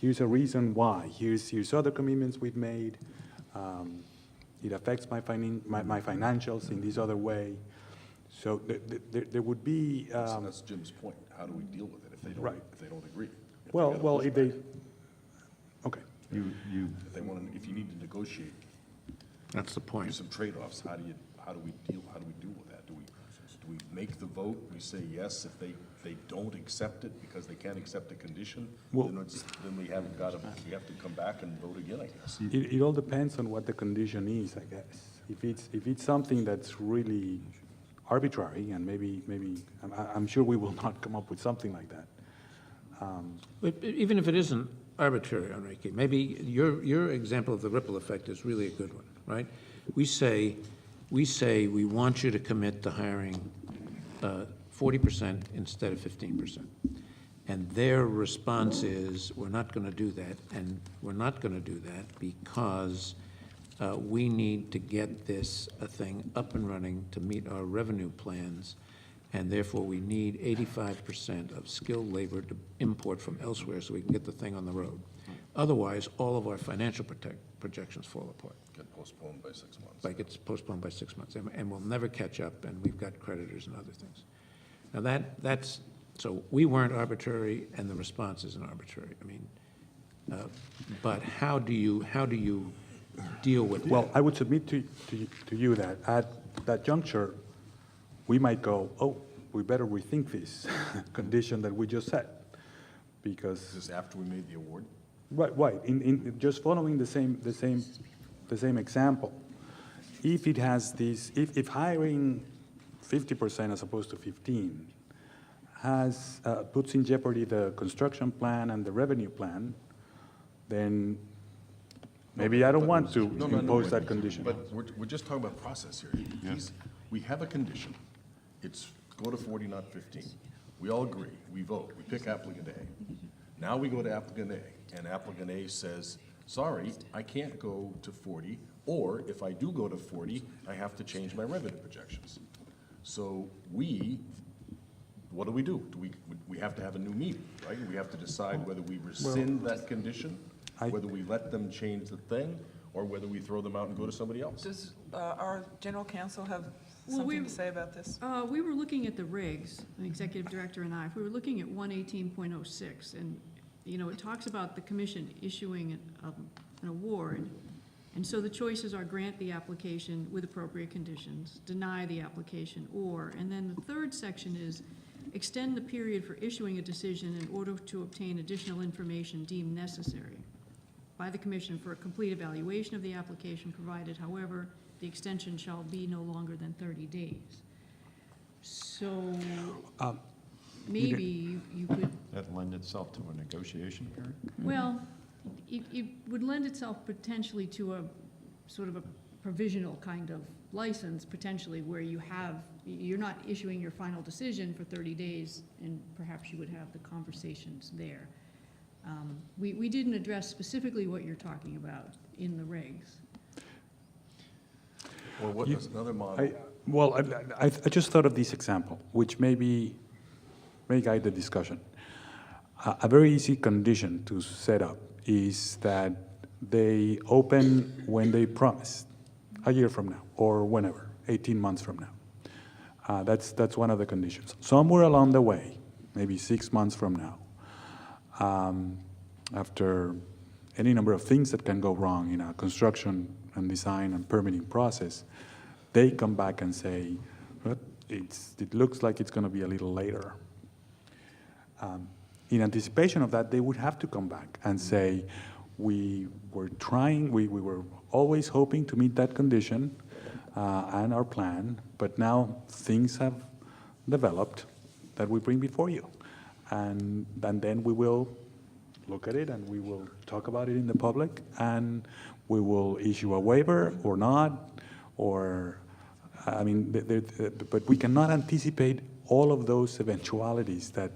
here's a reason why. Here's other commitments we've made. It affects my financials in this other way. So there would be. So that's Jim's point. How do we deal with it if they don't, Right. if they don't agree? If Well, they got well, if they, pushback? okay. If you need to negotiate, That's the do point. some trade-offs, how do we deal with that? Do we make the vote, we say yes, if they don't accept it because they can't accept the condition? Well- Then we have to come back and vote again, I guess. It all depends on what the condition is, I guess. If it's something that's really arbitrary, and maybe I'm sure we will not come up with something like that. But even if it isn't arbitrary, Enrique. Maybe your example of the ripple effect is really a good one, right? We say we want you to commit to hiring 40% instead of 15%. And their response is, we're not going to do that, and we're not going to do that because we need to get this thing up and running to meet our revenue plans, and therefore we need 85% of skilled labor to import from elsewhere so we can get the thing on the road. Otherwise, all of our financial projections fall apart. Get postponed by 6 months. Like it's postponed by 6 months, and we'll never catch up, and we've got creditors and other things. Now that's, so we weren't arbitrary, and the response isn't arbitrary. I mean, but how do you deal with that? Well, I would submit to you that at that juncture, we might go, oh, we better rethink this condition that we just set, because. Is this after we made the award? Right, in just following the same example. If it has this, if hiring 50% as opposed to 15 has, puts in jeopardy the construction plan and the revenue plan, then maybe I don't want to impose that condition. But we're just talking about process here. We have a condition. It's go to 40, not 15. We all agree. We vote. We pick applicant A. Now we go to applicant A, and applicant A says, sorry, I can't go to 40, or if I do go to 40, I have to change my revenue projections. So what do? We have to have a new meeting, right? We have to decide whether we rescind that condition, whether we let them change the thing, or whether we throw them out and go to somebody else. Does our general counsel have Well, something to say about this? We were looking at the regs, the executive director and I, if we were looking at 118.06, and, you know, it talks about the commission issuing an award, and so the choices are grant the application with appropriate conditions, deny the application, or, and then the third section is extend the period for issuing a decision in order to obtain additional information deemed necessary by the commission for a complete evaluation of the application, provided, however, the extension shall be no longer than 30 days. So maybe you could, That lend itself to a negotiation period? well, it would lend itself potentially to a sort of a provisional kind of license, potentially, where you're not issuing your final decision for 30 days, and perhaps you would have the conversations there. We didn't address specifically what you're talking about in the regs. Or what is another model? I just thought of this example, which may guide the discussion. A very easy condition to set up is that they open when they promised, a year from now, or whenever, 18 months from now. That's one of the conditions. Somewhere along the way, maybe 6 months from now, after any number of things that can go wrong in a construction and design and permitting process, they come back and say, it looks like it's going to be a little later. In anticipation of that, they would have to come back and say, we were always hoping to meet that condition and our plan, but now things have developed that we bring before you. And then we will look at it and we will talk about it in the public, and we will issue a waiver or not, or, I mean, but we cannot anticipate all of those eventualities that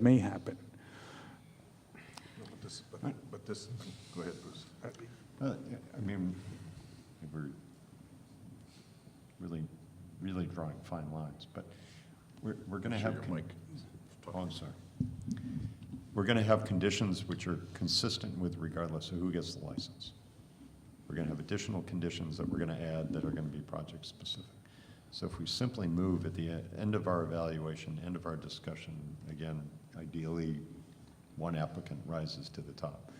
may happen. But this, go ahead, Bruce. I mean, we're really drawing fine lines, but we're going to have. Your mic. Oh, I'm sorry. We're going to have conditions which are consistent with regardless of who gets the license. We're going to have additional conditions that we're going to add that are going to be project specific. So if we simply move at the end of our evaluation, end of our discussion, again, ideally, one applicant rises to the top.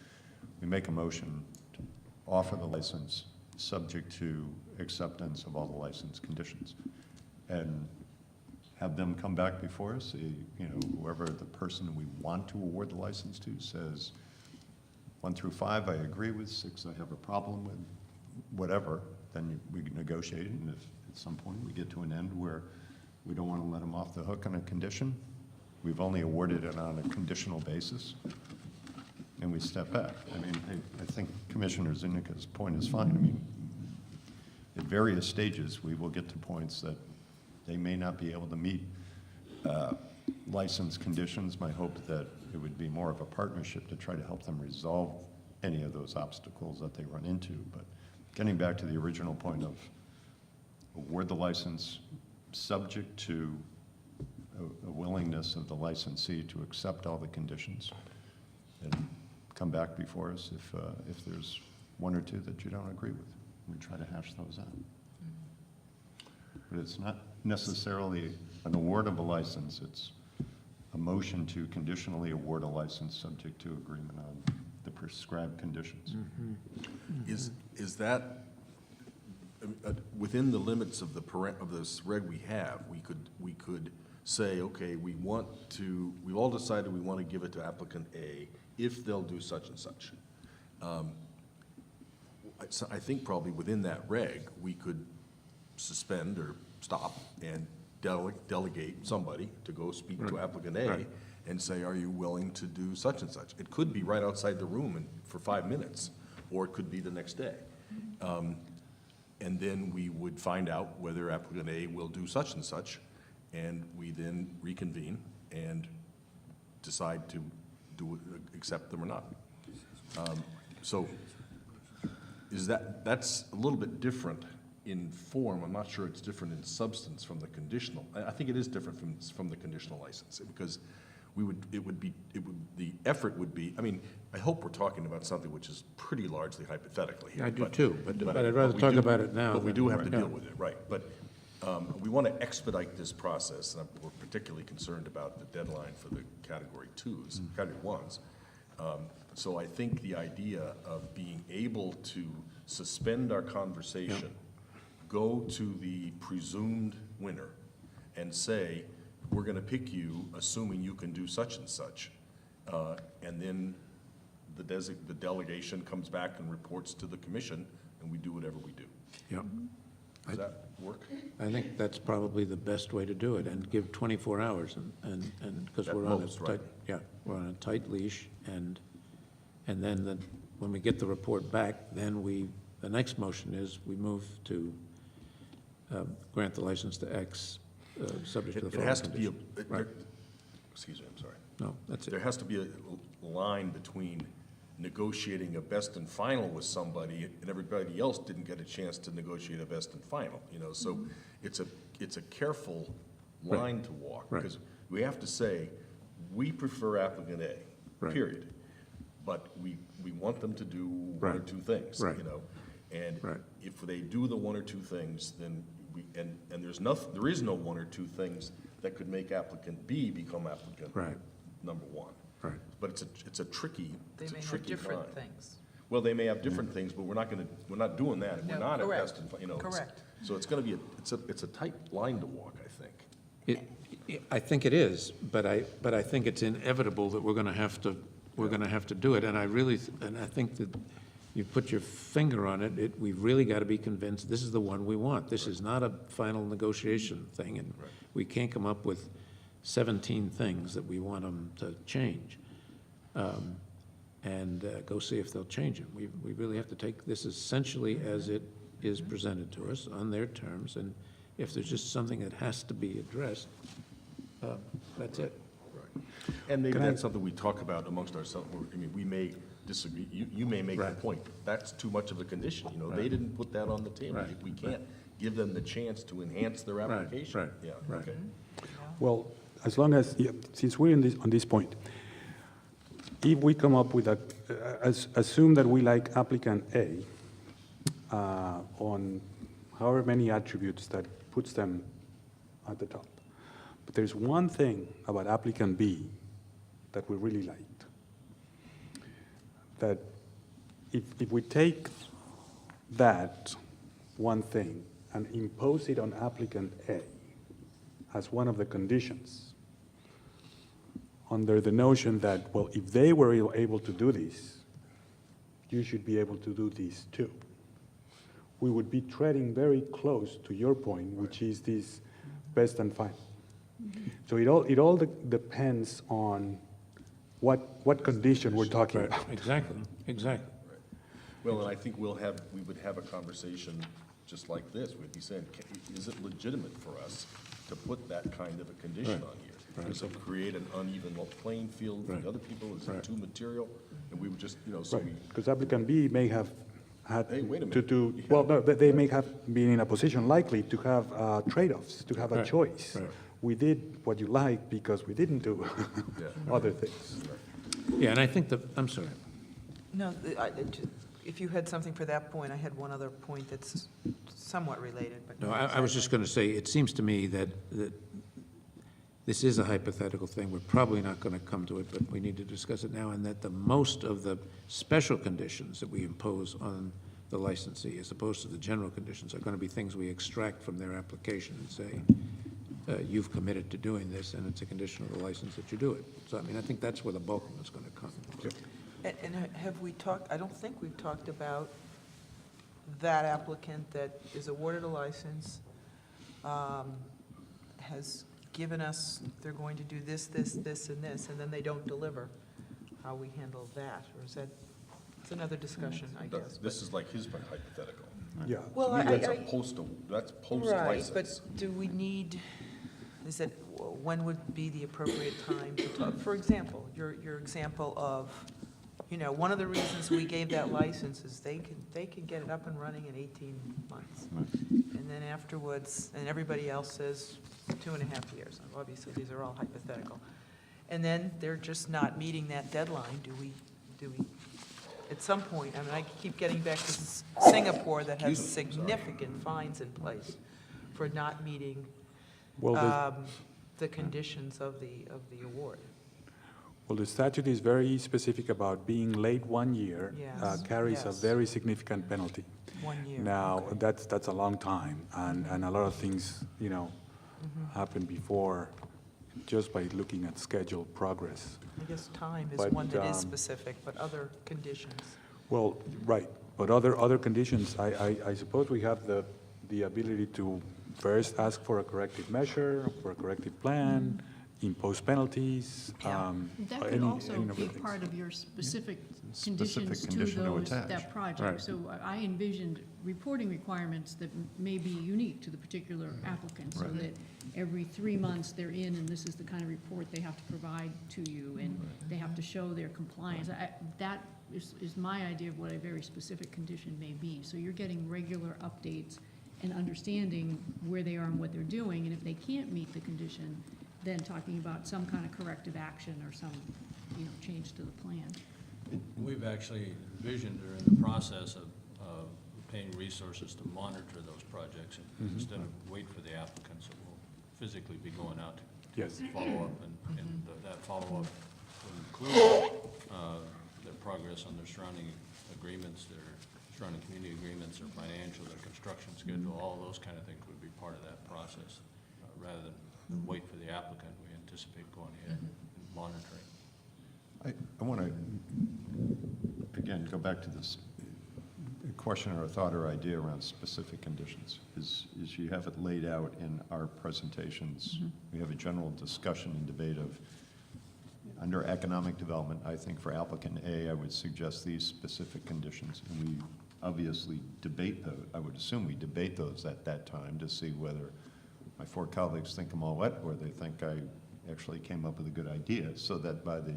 We make a motion to offer the license subject to acceptance of all the license conditions, and have them come back before us. You know, whoever the person we want to award the license to says 1 through 5 I agree with, 6 I have a problem with, whatever, then we negotiate, and if at some point we get to an end where we don't want to let them off the hook on a condition, we've only awarded it on a conditional basis, and we step back. I mean, I think Commissioner Zuniga's point is fine. I mean, at various stages, we will get to points that they may not be able to meet license conditions. My hope that it would be more of a partnership to try to help them resolve any of those obstacles that they run into. But getting back to the original point of award the license subject to a willingness of the licensee to accept all the conditions and come back before us if there's one or two that you don't agree with. We try to hash those out. But it's not necessarily an award of a license, it's a motion to conditionally award a license subject to agreement on the prescribed conditions. Is that, within the limits of of this reg we have, we could say, okay, we've all decided we want to give it to applicant A if they'll do such and such. So I think probably within that reg, we could suspend or stop and delegate somebody to go speak to applicant A Right. and say, are you willing to do such and such? It could be right outside the room for 5 minutes, or it could be the next day. And then we would find out whether applicant A will do such and such, and we then reconvene and decide to accept them or not. So that's a little bit different in form. I'm not sure it's different in substance from the conditional. I think it is different from the conditional license, because the effort would be, I mean, I hope we're talking about something which is pretty largely hypothetical here. I do too, but I'd rather we talk do- about it now. But we than do have right to now. deal with it, right. But we want to expedite this process, and we're particularly concerned about the deadline for the category 2s, category 1s. So I think the idea of being able to suspend our conversation, go to the presumed winner, and say, we're going to pick you, assuming you can do such and such, and then the delegation comes back and reports to the commission, and we do whatever we do. Yeah. Does that work? I think that's probably the best way to do it, and give 24 hours, and, because At we're on a most, right. tight, yeah, we're on a tight leash, and then when we get the report back, then the next motion is we move to grant the license to X, subject to the It following has to be conditions. Right. excuse me, I'm sorry. No, that's There it. has to be a line between negotiating a best and final with somebody, and everybody else didn't get a chance to negotiate a best and final, so it's a careful Right. line to walk. Right. Because we have to say, we prefer applicant A, Right. period. But we want them to do one or Right. two things, Right. And Right. if they do the one or two things, then and there is no one or two things that could make applicant B become applicant Right. number 1. Right. But it's a tricky They may have line. different things. Well, they may have different things, but we're not doing that. We're No, not at correct. best and, it's- Correct. So it's gonna be, it's a tight line to walk, I think. I think it is, but I think it's inevitable that we're going to have to do it, and I think that you put your finger on it, we've really got to be convinced this is the one we want. This is not a final negotiation thing, and we can't come up with 17 things that we want them to change, and go see if they'll change them. We really have to take this essentially as it is presented to us on their terms, and if there's just something that has to be addressed, that's it. And maybe that's something we talk about amongst ourselves. I mean, we may disagree. You may make the Right. point, that's too much of a condition, they didn't put that on the table. Right. We can't give them the chance to enhance their Right, application. right, Yeah, right. okay. Well, as long as, since we're on this point, if we come up with assume that we like applicant A on however many attributes that puts them at the top. But there's one thing about applicant B that we really liked. That if we take that one thing and impose it on applicant A as one of the conditions, under the notion that, well, if they were able to do this, you should be able to do this too. We would be treading very close to your point, which is this best and final. So it all depends on what condition we're talking Right, about. exactly, exactly. Well, and I think we would have a conversation just like this. We'd be saying, is it legitimate for us to put that kind of a condition on here? Does it create an uneven playing field Right. with other people? Is Right. it too material? And we would just, so we, Right, because applicant B may have had Hey, wait a to minute. do, well, no, they may have been in a position likely to have trade-offs, to have a Right, choice. right. We did what you like because we didn't do Yeah. other things. Yeah, and I think that, I'm sorry. No, if you had something for that point, I had one other point that's somewhat related, but. No, I was just going to say, it seems to me that this is a hypothetical thing. We're probably not going to come to it, but we need to discuss it now, and that the most of the special conditions that we impose on the licensee, as opposed to the general conditions, are going to be things we extract from their application and say, you've committed to doing this, and it's a condition of the license that you do it. So, I mean, I think that's where the bulk of it's going to come. And have we talked, I don't think we've talked about that applicant that is awarded a license, has given us, they're going to do this, this, this, and this, and then they don't deliver, how we handle that, or is that, it's another discussion, I guess. this is like his hypothetical. Yeah, Well, To me, that's I- that's Right, post-license. but do we need, is it, when would be the appropriate time to talk? For example, your example of, one of the reasons we gave that license is they can get it up and running in 18 months. And then afterwards, and everybody else says 2.5 years. Obviously, these are all hypothetical. And then they're just not meeting that deadline. Do we, at some point, I mean, I keep getting back to Singapore that has significant fines in place for not meeting well, the conditions of the award. the statute is very specific about being late 1 year, Yes, carries a yes. very significant penalty. 1 year. Now, okay. that's a long time, and a lot of things, happen before, just by looking at scheduled progress. I guess time is But, one that is specific, but other conditions. Well, right, but other conditions, I suppose we have the ability to first ask for a corrective measure, for a corrective plan, impose penalties. Yeah. That could any also number of be things. part of your specific Specific conditions to condition to those, attach. that project. Right. So I envisioned reporting requirements that may be unique to the particular applicant, so that every 3 months they're in, and this is the kind of report they have to provide to you, and they have to show their compliance. That is my idea of what a very specific condition may be. So you're getting regular updates and understanding where they are and what they're doing, and if they can't meet the condition, then talking about some kind of corrective action or some, change to the plan. We've actually envisioned during the process of paying resources to monitor those projects, and instead of wait for the applicants, it will physically be going out Yes. to follow up, and that follow-up will include their progress on their surrounding agreements, their surrounding community agreements, their financial, their construction schedule, all those kind of things would be part of that process. Rather than wait for the applicant, we anticipate going ahead and monitoring. I want to, again, go back to this question or thought or idea around specific conditions. Is you have it laid out in our presentations. We have a general discussion and debate of, under economic development, I think for applicant A, I would suggest these specific conditions. And we obviously debate those. I would assume we debate those at that time to see whether my 4 colleagues think I'm all wet, or they think I actually came up with a good idea, so that by the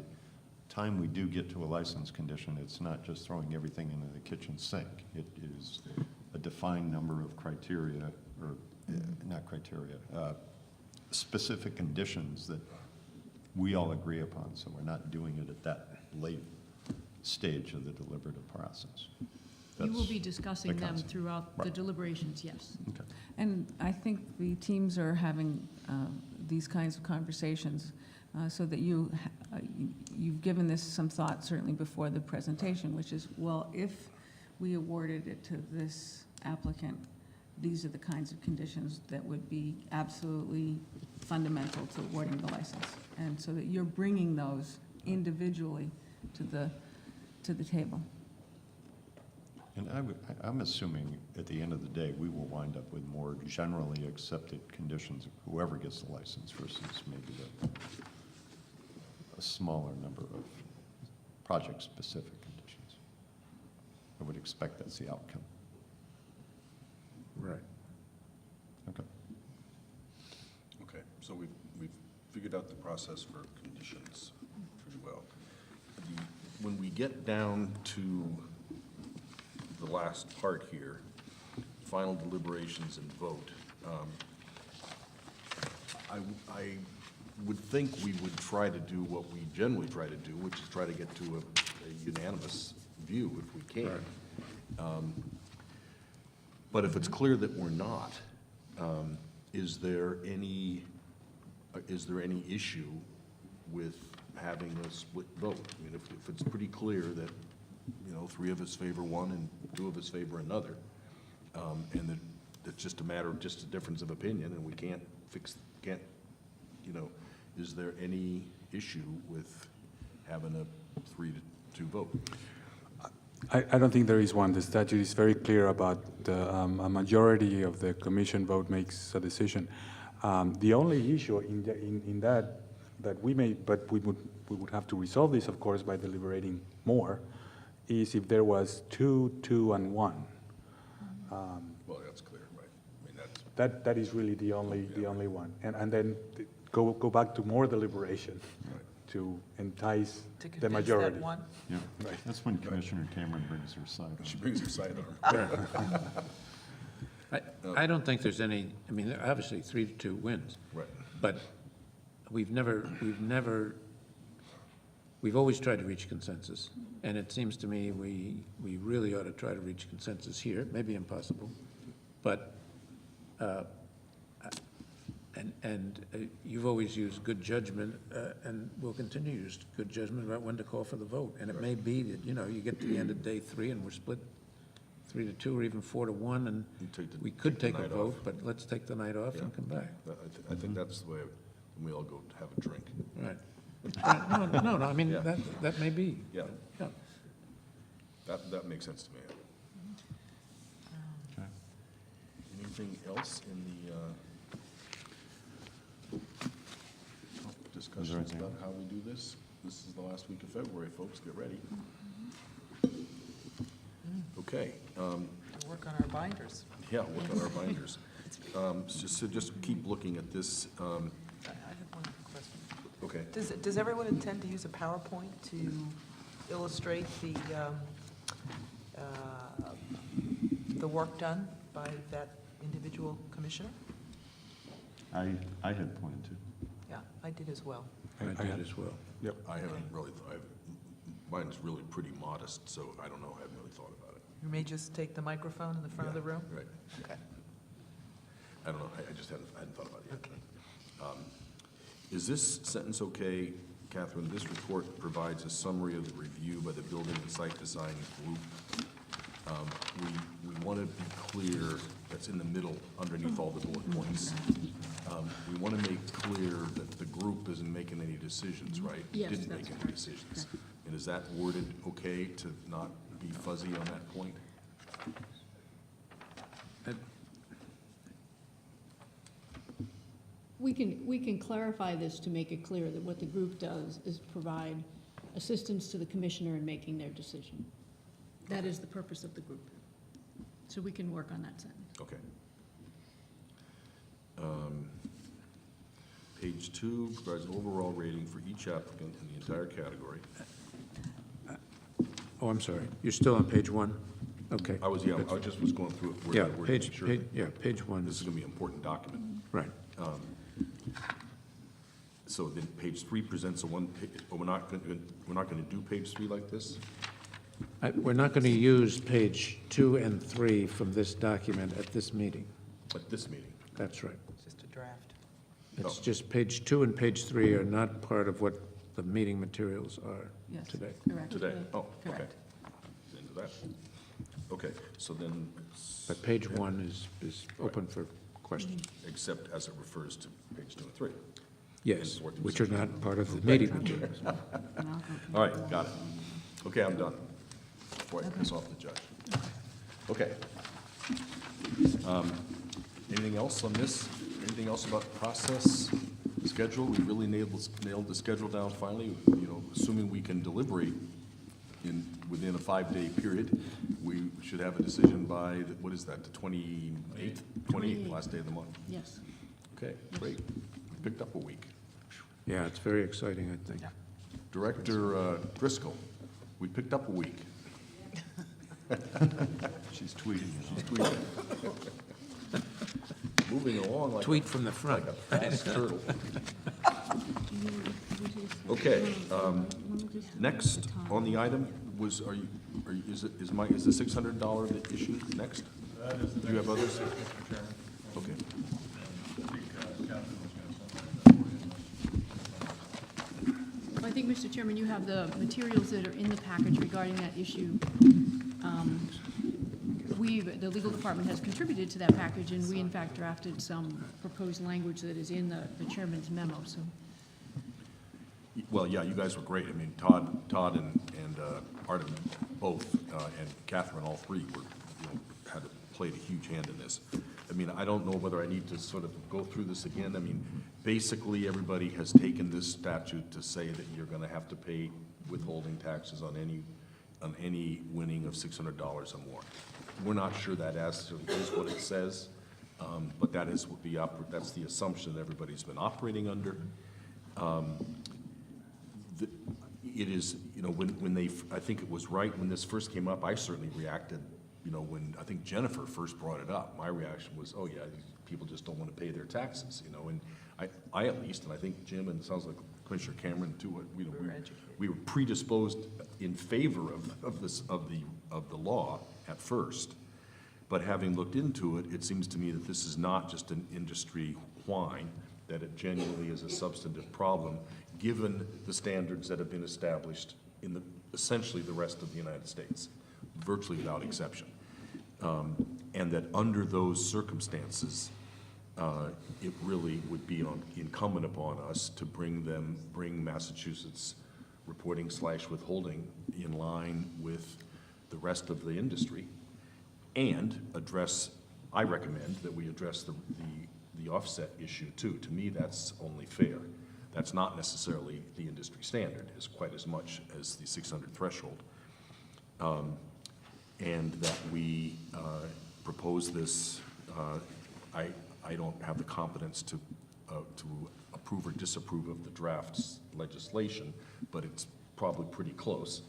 time we do get to a license condition, it's not just throwing everything into the kitchen sink. It is a defined number of criteria, or not criteria, specific conditions that we all agree upon, so we're not doing it at that late stage of the deliberative process. You will That's be discussing the them concept. throughout the Right. deliberations, yes. Okay. And I think the teams are having these kinds of conversations so that you've given this some thought, certainly before the presentation, which is, well, if we awarded it to this applicant, these are the kinds of conditions that would be absolutely fundamental to awarding the license. And so that you're bringing those individually to the table. And I'm assuming at the end of the day, we will wind up with more generally accepted conditions, whoever gets the license versus maybe a smaller number of project-specific conditions. I would expect that's the outcome. Right. Okay. Okay, so we've figured out the process for conditions pretty well. When we get down to the last part here, final deliberations and vote, I would think we would try to do what we generally try to do, which is try to get to a unanimous view if we can. But if it's clear that we're not, is there any issue with having a split vote? I mean, if it's pretty clear that, you know, 3 of us favor one and 2 of us favor another, and that it's just a matter of just a difference of opinion, and we can't, you know, is there any issue with having a 3-2 vote? I don't think there is one. The statute is very clear about a majority of the commission vote makes a decision. The only issue in that we may, but we would have to resolve this, of course, by deliberating more, is if there was 2, 2, and 1. Well, that's clear, right? I mean, That is really the only one. And then go back to more deliberation to entice To the convince majority. that one? Yeah, that's when Commissioner Cameron brings her side. she brings her sidearm. I don't think there's any, I mean, obviously 3-2 wins. Right. But we've always tried to reach consensus. And it seems to me we really ought to try to reach consensus here. It may be impossible, but, and you've always used good judgment, and will continue to use good judgment about when to call for the vote. And it may be that, you know, you get to the end of day 3 and we're split 3-2 or even 4-1, and we could take a night vote, off. but let's take the night off and come back. I think that's the way, we all go have a drink. Right. No, I mean, Yeah. that may be. Yeah. Yeah. That makes sense to me. Okay. Anything else in the discussions anything about else? how we do this? This is the last week of February, folks, get ready. Okay, To work on our binders. yeah, work on our binders. So just keep looking at this, I have one question. okay. Does everyone intend to use a PowerPoint to illustrate the work done by that individual commissioner? I had pointed to. Yeah, I did as well. I did as well. Yep. I haven't really, mine's really pretty modest, so I don't know, I haven't really thought about it. You may just take the microphone in the front of the Yeah, room? Right. Okay. I don't know, I just hadn't thought about it yet. Is this sentence okay, Catherine? This report provides a summary of the review by the building and site design group. We want to be clear, that's in the middle, underneath all the bullet points. We want to make clear that the group isn't making any decisions, right? Yes, Didn't that's make any decisions. And is that worded okay to not be fuzzy on that point? We can clarify this to make it clear that what the group does is provide assistance to the commissioner in making their decision. That is the purpose of the group. So we can work on that sentence. Okay. Page 2 provides an overall rating for each applicant in the entire category. Oh, I'm sorry. You're still on page 1? Okay. I just was going through it word Yeah, by word to make page, sure page, that yeah, page 1 this is is, going to be an important document. right. So then page 3 presents we're not going to do page 3 like this? We're not going to use page 2 and 3 from this document at this meeting. At this meeting? That's right. It's just a draft. It's Oh. just page 2 and page 3 are not part of what the meeting materials are Yes, today. correct. Today? Oh, okay. Correct. Into that. Okay, so then, But page 1 is open for questions. except as it refers to page 2 and 3. Yes, which are not part of the meeting materials. All right, got it. Okay, I'm done. Before I piss off the judge. Okay. Anything else on this? Anything else about process? schedule. We really nailed the schedule down finally, assuming we can deliberate within a 5-day period. We should have a decision by, what is that, the 28th? 28th, last day of the month. Yes. Okay, great. Picked up a week. Yeah, it's very exciting, I think. Director Driscoll, we picked up a week. She's tweeting it. She's tweeting. Moving along like Tweet from the front. like a fast turtle. Okay, next on the item was, is the $600 issue next? Do you have others? Okay. I think, Mr. Chairman, you have the materials that are in the package regarding that issue. The legal department has contributed to that package, and we in fact drafted some proposed language that is in the chairman's memo, so. Well, yeah, you guys were great. I mean, Todd and Artem both, and Catherine, all three played a huge hand in this. I mean, I don't know whether I need to sort of go through this again. I mean, basically, everybody has taken this statute to say that you're gonna have to pay withholding taxes on any winning of $600 or more. We're not sure that is what it says, but that is what that's the assumption that everybody's been operating under. It is, when I think it was right when this first came up, I certainly reacted, when I think Jennifer first brought it up, my reaction was, oh yeah, these people just don't want to pay their taxes, and I at least, and I think Jim, and it sounds like Commissioner Cameron too, we were predisposed in favor of the law at first, but having looked into it, it seems to me that this is not just an industry whine, that it genuinely is a substantive problem, given the standards that have been established in essentially the rest of the United States, virtually without exception. And that under those circumstances, it really would be incumbent upon us to bring Massachusetts reporting / withholding in line with the rest of the industry, and I recommend that we address the offset issue too. To me, that's only fair. That's not necessarily the industry standard, is quite as much as the 600 threshold. And that we propose this, I don't have the competence to approve or disapprove of the draft's legislation, but it's probably pretty close,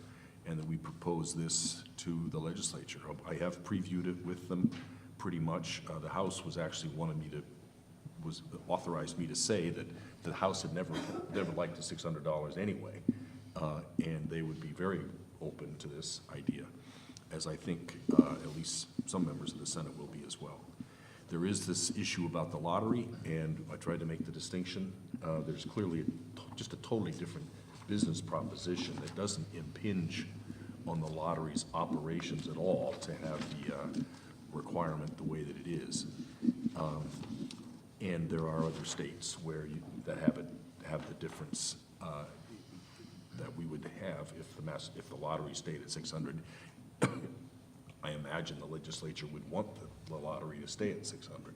and that we propose this to the legislature. I have previewed it with them pretty much. The House was actually authorized me to say that the House had never liked the $600 anyway, and they would be very open to this idea, as I think at least some members of the Senate will be as well. There is this issue about the lottery, and I tried to make the distinction. There's clearly just a totally different business proposition that doesn't impinge on the lottery's operations at all to have the requirement the way that it is. And there are other states where that have the difference that we would have if the lottery stayed at 600. I imagine the legislature would want the lottery to stay at 600.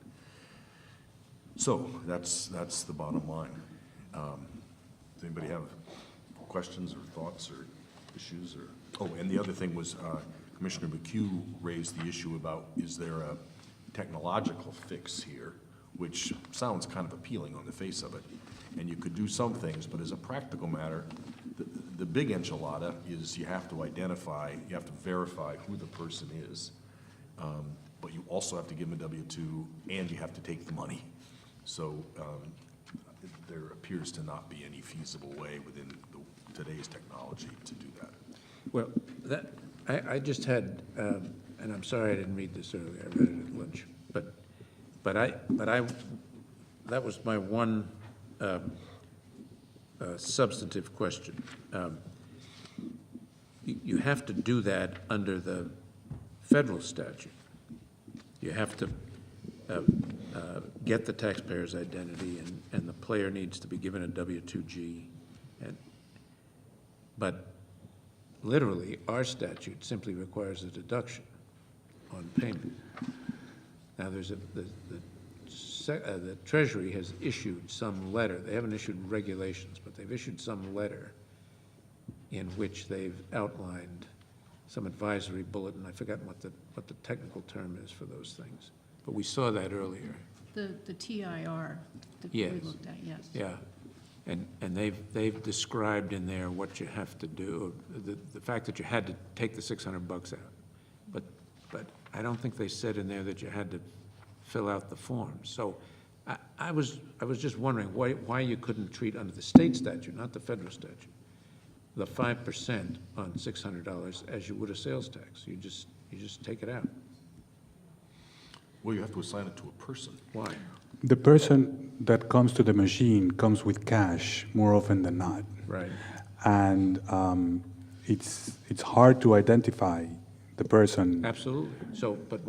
So that's the bottom line. Does anybody have questions or thoughts or issues? Oh, and the other thing was Commissioner McHugh raised the issue about, is there a technological fix here, which sounds kind of appealing on the face of it. And you could do some things, but as a practical matter, the big enchilada is you have to verify who the person is, but you also have to give them a W-2, and you have to take the money. So there appears to not be any feasible way within today's technology to do that. Well, I just had, and I'm sorry I didn't read this earlier, I read it at lunch, but that was my one substantive question. You have to do that under the federal statute. You have to get the taxpayer's identity, and the player needs to be given a W-2G. But literally, our statute simply requires a deduction on payment. Now, there's the the Treasury has issued some letter, they haven't issued regulations, but they've issued some letter in which they've outlined some advisory bulletin. I've forgotten what the technical term is for those things, but we saw that earlier. The TIR that we Yes. looked at, yes. Yeah, and they've described in there what you have to do, the fact that you had to take the $600 out. But I don't think they said in there that you had to fill out the forms. So I was just wondering why you couldn't treat under the state statute, not the federal statute, the 5% on $600 as you would a sales tax. You just take it out. Well, you have to assign it to a person. Why? The person that comes to the machine comes with cash more often than not. Right. And it's hard to identify the person. Absolutely. So, but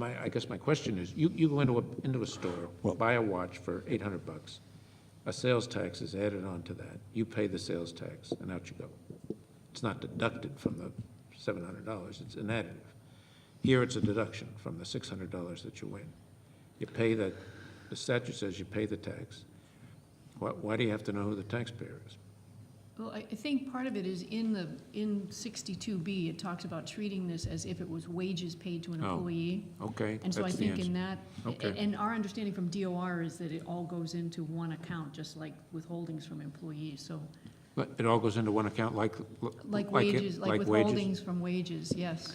I guess my question is, you go into a store, Well- buy a watch for $800. A sales tax is added on to that. You pay the sales tax, and out you go. It's not deducted from the $700. It's an additive. Here, it's a deduction from the $600 that you win. You pay the statute says you pay the tax. Why do you have to know who the taxpayer is? Well, I think part of it is in 62B, it talks about treating this as if it was wages paid to an Oh, employee. Okay, And so I that's the think in answer. that, Okay. and our understanding from DOR is that it all goes into one account, just like withholdings from employees, so, But it all goes into one account like wages, like wages? withholdings from wages, yes.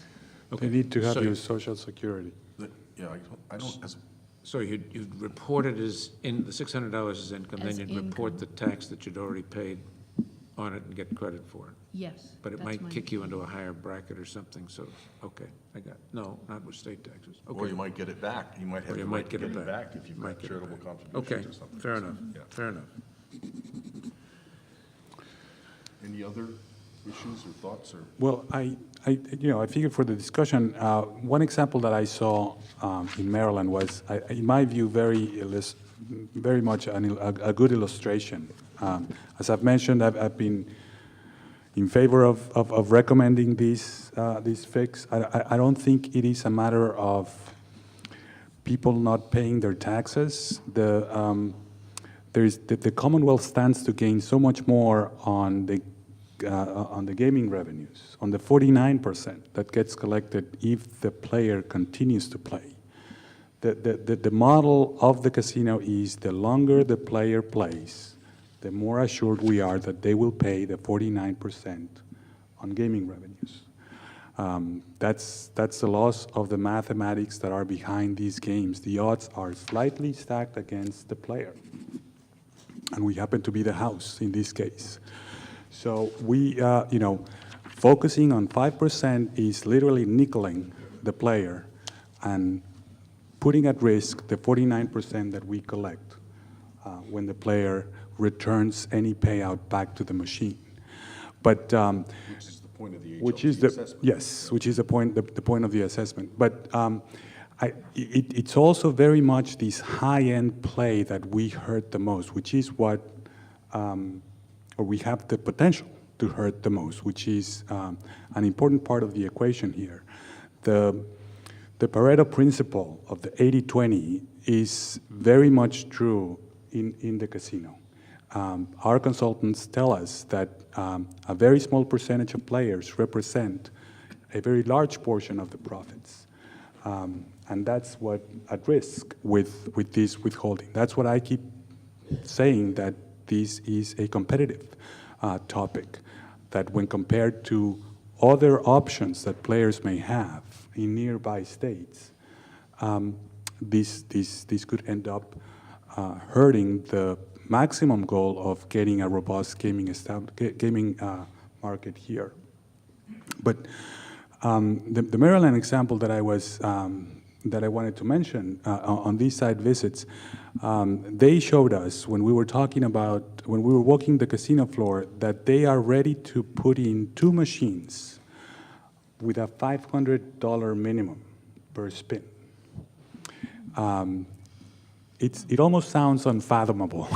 They need to have So- your social security. Yeah, I don't, as, So you'd report it as, the $600 as income, then As you'd report income. the tax that you'd already paid on it and get credit for it. Yes. But it that's might my kick you into a higher bracket or something, so, okay, no, not with state taxes. or Okay, you might get it back. You might have Or you the might right to get it get it back. back if you've Might got get it charitable back. contributions Okay, or something. fair enough, Yeah. fair enough. Any other issues or thoughts or? Well, I figured for the discussion, one example that I saw in Maryland was, in my view, very much a good illustration. As I've mentioned, I've been in favor of recommending this fix. I don't think it is a matter of people not paying their taxes. The Commonwealth stands to gain so much more on the gaming revenues, on the 49% that gets collected if the player continues to play. The model of the casino is the longer the player plays, the more assured we are that they will pay the 49% on gaming revenues. That's the laws of the mathematics that are behind these games. The odds are slightly stacked against the player, and we happen to be the house in this case. So we, focusing on 5% is literally nickeling the player and putting at risk the 49% that we collect when the player returns any payout back to the machine. But Which is the point of the which HLT is the assessment. yes, which is the point of the assessment. But it's also very much this high-end play that we hurt the most, which is what, or we have the potential to hurt the most, which is an important part of the equation here. The Pareto principle of the 80-20 is very much true in the casino. Our consultants tell us that a very small percentage of players represent a very large portion of the profits. And that's what at risk with this withholding. That's what I keep saying, that this is a competitive topic, that when compared to other options that players may have in nearby states, this could end up hurting the maximum goal of getting a robust gaming market here. But the Maryland example that I wanted to mention on these site visits, they showed us when we were walking the casino floor, that they are ready to put in 2 machines with a $500 minimum per spin. It almost sounds unfathomable.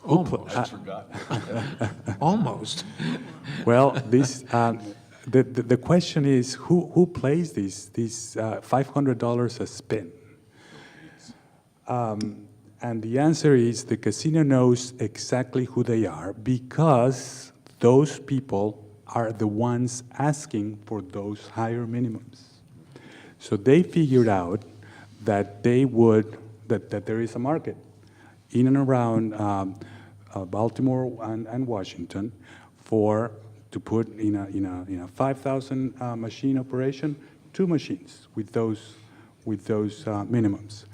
Almost. I forgot. Almost. Well, the question is, who plays this $500 a spin? And the answer is the casino knows exactly who they are because those people are the ones asking for those higher minimums. So they figured out that that there is a market in and around Baltimore and Washington to put in a 5,000 machine operation, 2 machines with those minimums.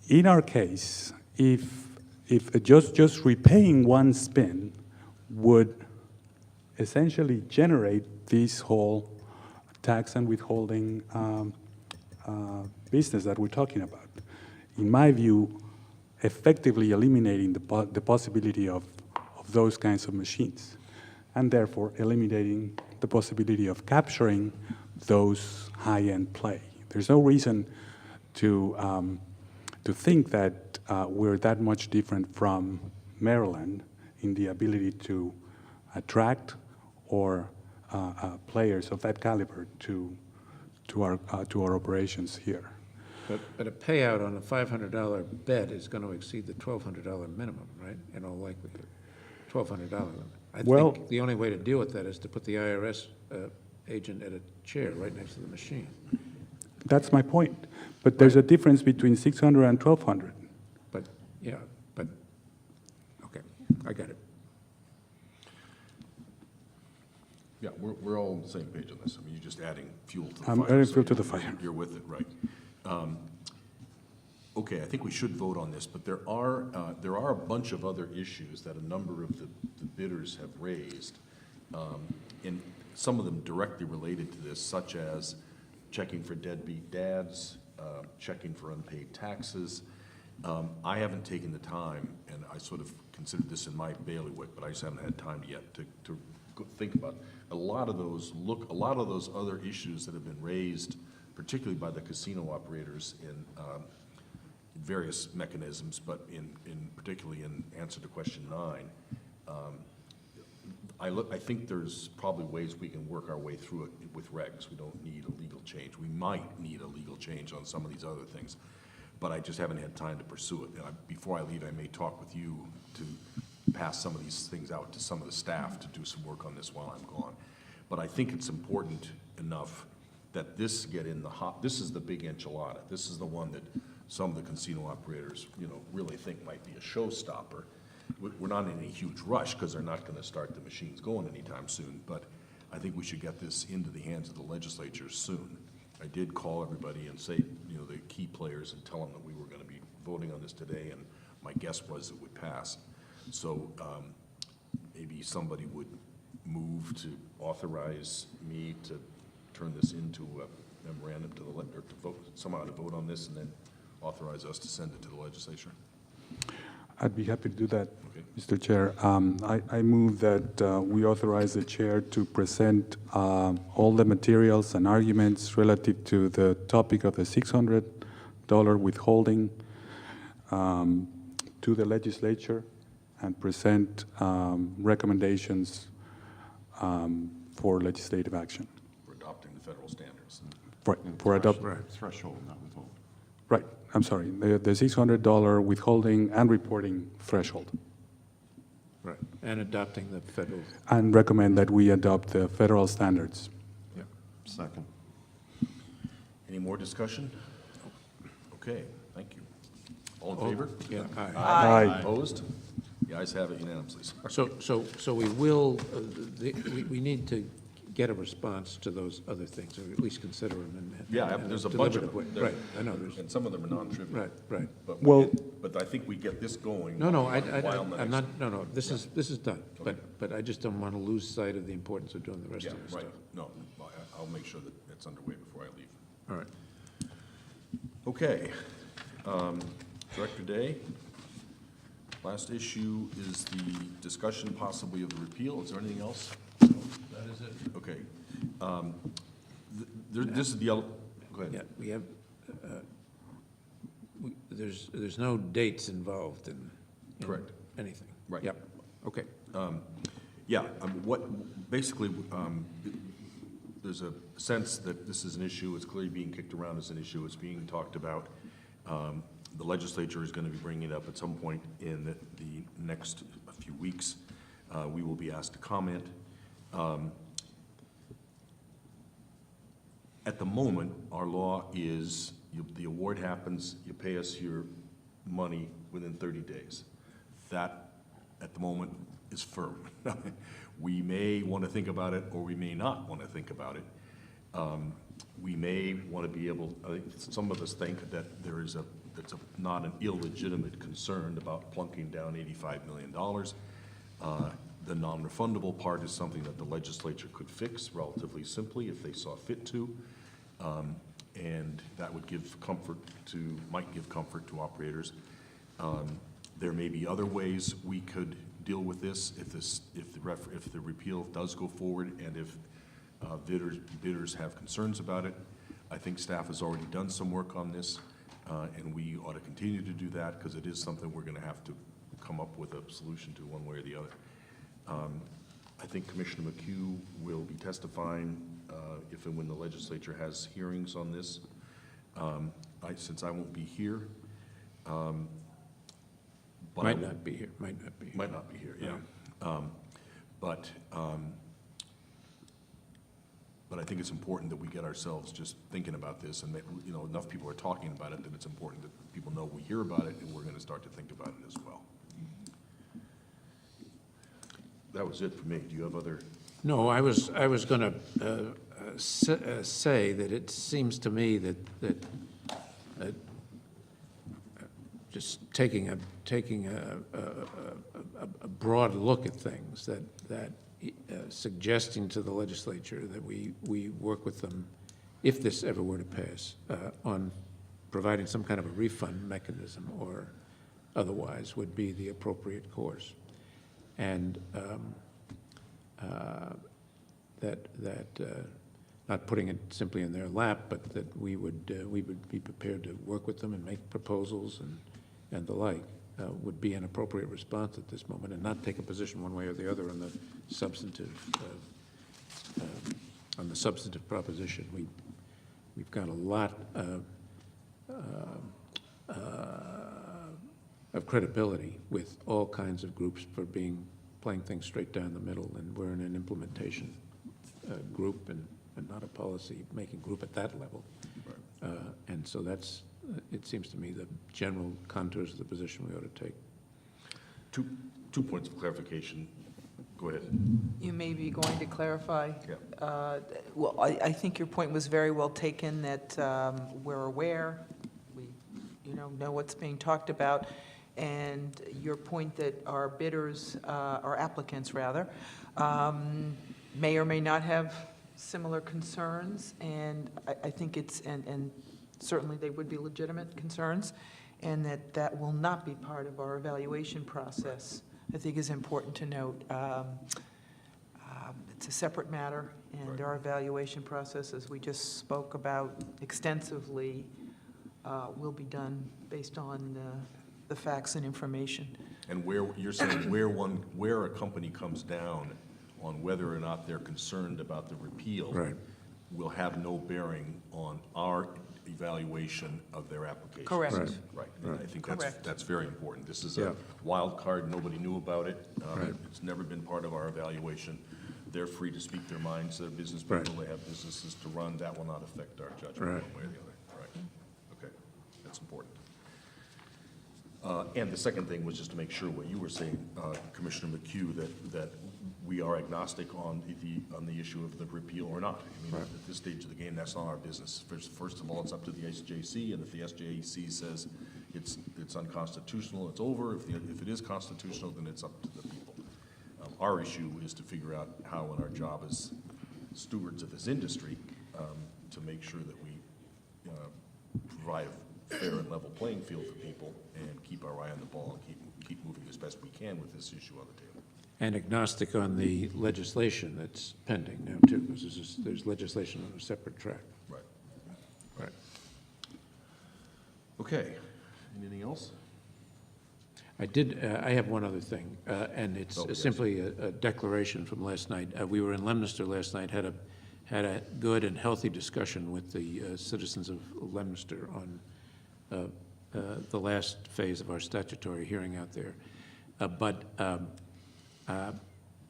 In our case, if just repaying one spin would essentially generate this whole tax and withholding business that we're talking about, in my view, effectively eliminating the possibility of those kinds of machines, and therefore eliminating the possibility of capturing those high-end play. There's no reason to think that we're that much different from Maryland in the ability to attract or players of that caliber to our operations here. But a payout on a $500 bet is going to exceed the $1,200 minimum, right? In all likelihood, $1,200 limit. I think the only way to deal with that is to put the IRS agent at a chair right next to the machine. That's my point. But there's a difference between 600 and 1,200. But, yeah, but, okay, I got it. Yeah, we're all on the same page on this. I mean, you're just adding fuel to the fire. I'm adding so fuel to the fire. You're with it, right. Okay, I think we should vote on this, but there are a bunch of other issues that a number of the bidders have raised, and some of them directly related to this, such as checking for deadbeat dads, checking for unpaid taxes. I haven't taken the time, and I sort of considered this in my bailiwick, but I just haven't had time yet to think about a lot of those other issues that have been raised, particularly by the casino operators in various mechanisms, but particularly in answer to question 9. I think there's probably ways we can work our way through it with regs. We don't need a legal change. We might need a legal change on some of these other things, but I just haven't had time to pursue it. And before I leave, I may talk with you to pass some of these things out to some of the staff to do some work on this while I'm gone. But I think it's important enough that this get in the hot. This is the big enchilada. This is the one that some of the casino operators, really think might be a showstopper. We're not in a huge rush because they're not going to start the machines going anytime soon, but I think we should get this into the hands of the legislature soon. I did call everybody and say, the key players and tell them that we were going to be voting on this today, and my guess was it would pass. So maybe somebody would move to authorize me to turn this into a memorandum to the or to vote somehow to vote on this, and then authorize us to send it to the legislature. I'd be happy to do that, Okay. Mr. Chair. I move that we authorize the chair to present all the materials and arguments relative to the topic of the $600 withholding to the legislature and present recommendations for legislative action. For adopting the federal standards. Right, for adopting. Threshold, not withhold. Right, I'm sorry, the $600 withholding and reporting threshold. Right, and adopting the federal. And recommend that we adopt the federal standards. Yeah. Second. Any more discussion? Okay, thank you. All in favor? Yeah, aye. Aye. Opposed? The ayes have it unanimously. So we will, we need to get a response to those other things, or at least consider them. Yeah, there's a bunch of them. Right, I know, there's, And some of them are non-trivial. right. But Well- but I think we get this going. No, while the I'm next- not, no, this is done. Okay. But I just don't want to lose sight of the importance of doing the rest Yeah, of the right. stuff. No, I'll make sure that it's underway before I leave. All right. Okay. Director Day, last issue is the discussion possibly of the repeal. Is there anything else? That is it. Okay. This is the, go ahead. Yeah, we have, there's no dates involved in Correct. anything. Right. Yep, okay. Yeah, basically, there's a sense that this is an issue, it's clearly being kicked around as an issue, it's being talked about. The legislature is going to be bringing it up at some point in the next few weeks. We will be asked to comment. At the moment, our law is, the award happens, you pay us your money within 30 days. That, at the moment, is firm. We may want to think about it, or we may not want to think about it. We may want to be able, some of us think that it's not an illegitimate concern about plunking down $85 million. The non-refundable part is something that the legislature could fix relatively simply if they saw fit to. And that would might give comfort to operators. There may be other ways we could deal with this if the repeal does go forward, and if bidders have concerns about it. I think staff has already done some work on this, and we ought to continue to do that, because it is something we're going to have to come up with a solution to one way or the other. I think Commissioner McHugh will be testifying if and when the legislature has hearings on this. Since I won't be here. Might not be here, might not be here. Might not be here, yeah. But I think it's important that we get ourselves just thinking about this, and that, enough people are talking about it that it's important that people know we hear about it, and we're going to start to think about it as well. That was it for me. Do you have other? No, I was going to say that it seems to me that just taking a broad look at things, that suggesting to the legislature that we work with them, if this ever were to pass, on providing some kind of a refund mechanism or otherwise would be the appropriate course. And not putting it simply in their lap, but that we would be prepared to work with them and make proposals and the like, would be an appropriate response at this moment, and not take a position one way or the other on the substantive proposition. We've got a lot of credibility with all kinds of groups for playing things straight down the middle, and we're in an implementation group and not a policy-making group at that level. Right. And so that's, it seems to me, the general contours of the position we ought to take. Two points of clarification. Go ahead. You may be going to clarify. Yeah. Well, I think your point was very well taken, that we're aware, we know what's being talked about, and your point that our bidders, our applicants rather, may or may not have similar concerns, and I think and certainly they would be legitimate concerns, and that will not be part of our evaluation process, I think is important to note. It's a separate matter, and Right. our evaluation process, as we just spoke about extensively, will be done based on the facts and information. And where you're saying where a company comes down on whether or not they're concerned about the repeal, Right. will have no bearing on our evaluation of their application. Correct. Right. Right. And I think Correct. that's very important. This is Yeah. a wild card. Nobody knew about it. Right. It's never been part of our evaluation. They're free to speak their minds. They're business Right. people. They have businesses to run. That will not affect our judgment Right. one way or the other. Right. Okay. That's important. And the second thing was just to make sure what you were saying, Commissioner McHugh, that we are agnostic on the issue of the repeal or not. I mean, Right. at this stage of the game, that's not our business. First of all, it's up to the SJC, and if the SJC says it's unconstitutional, it's over. If it is constitutional, then it's up to the people. Our issue is to figure out how, in our job as stewards of this industry, to make sure that we provide a fair and level playing field for people and keep our eye on the ball and keep moving as best we can with this issue on the table. And agnostic on the legislation that's pending now, too, because there's legislation on a separate track. Right. Right. Okay. Anything else? I have one other thing, and it's Oh, yes. simply a declaration from last night. We were in Leominster last night, had a good and healthy discussion with the citizens of Leominster on the last phase of our statutory hearing out there. But a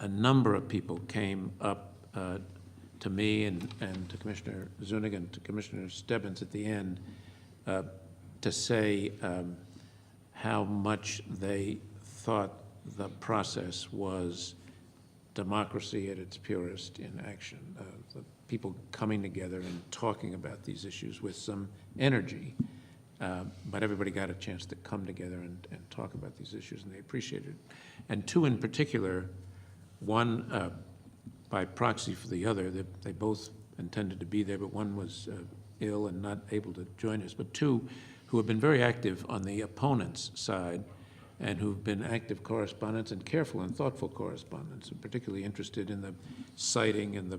number of people came up to me and to Commissioner Zuniga and to Commissioner Stebbins at the end to say how much they thought the process was democracy at its purest in action. The people coming together and talking about these issues with some energy, but everybody got a chance to come together and talk about these issues, and they appreciated it. And two in particular, one by proxy for the other, they both intended to be there, but one was ill and not able to join us, but two who have been very active on the opponent's side and who've been active correspondents and careful and thoughtful correspondents, and particularly interested in the siting and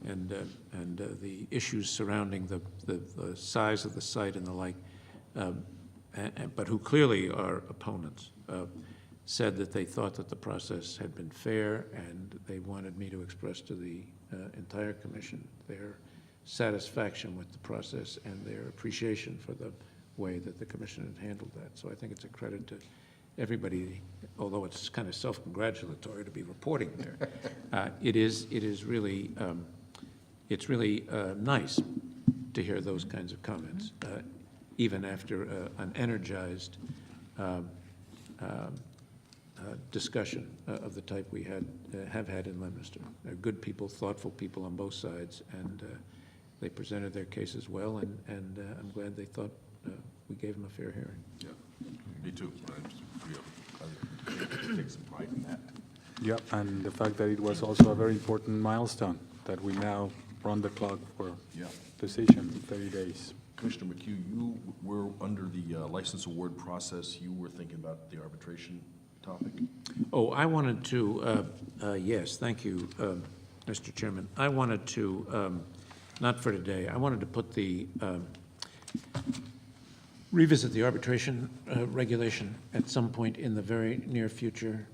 the issues surrounding the size of the site and the like, but who clearly are opponents, said that they thought that the process had been fair, and they wanted me to express to the entire commission their satisfaction with the process and their appreciation for the way that the commission had handled that. So I think it's a credit to everybody, although it's kind of self-congratulatory to be reporting there. It is really, it's really nice to hear those kinds of comments, even after an energized discussion of the type we have had in Leominster. They're good people, thoughtful people on both sides, and they presented their cases well, and I'm glad they thought we gave them a fair hearing. Yeah, me too. I take some pride in that. Yeah, and the fact that it was also a very important milestone, that we now run the clock for Yeah. decision, 30 days. Commissioner McHugh, you were under the license award process. You were thinking about the arbitration topic? Oh, I wanted to, yes, thank you, Mr. Chairman. I wanted to, not for today, I wanted to put the, revisit the arbitration regulation at some point in the very near future.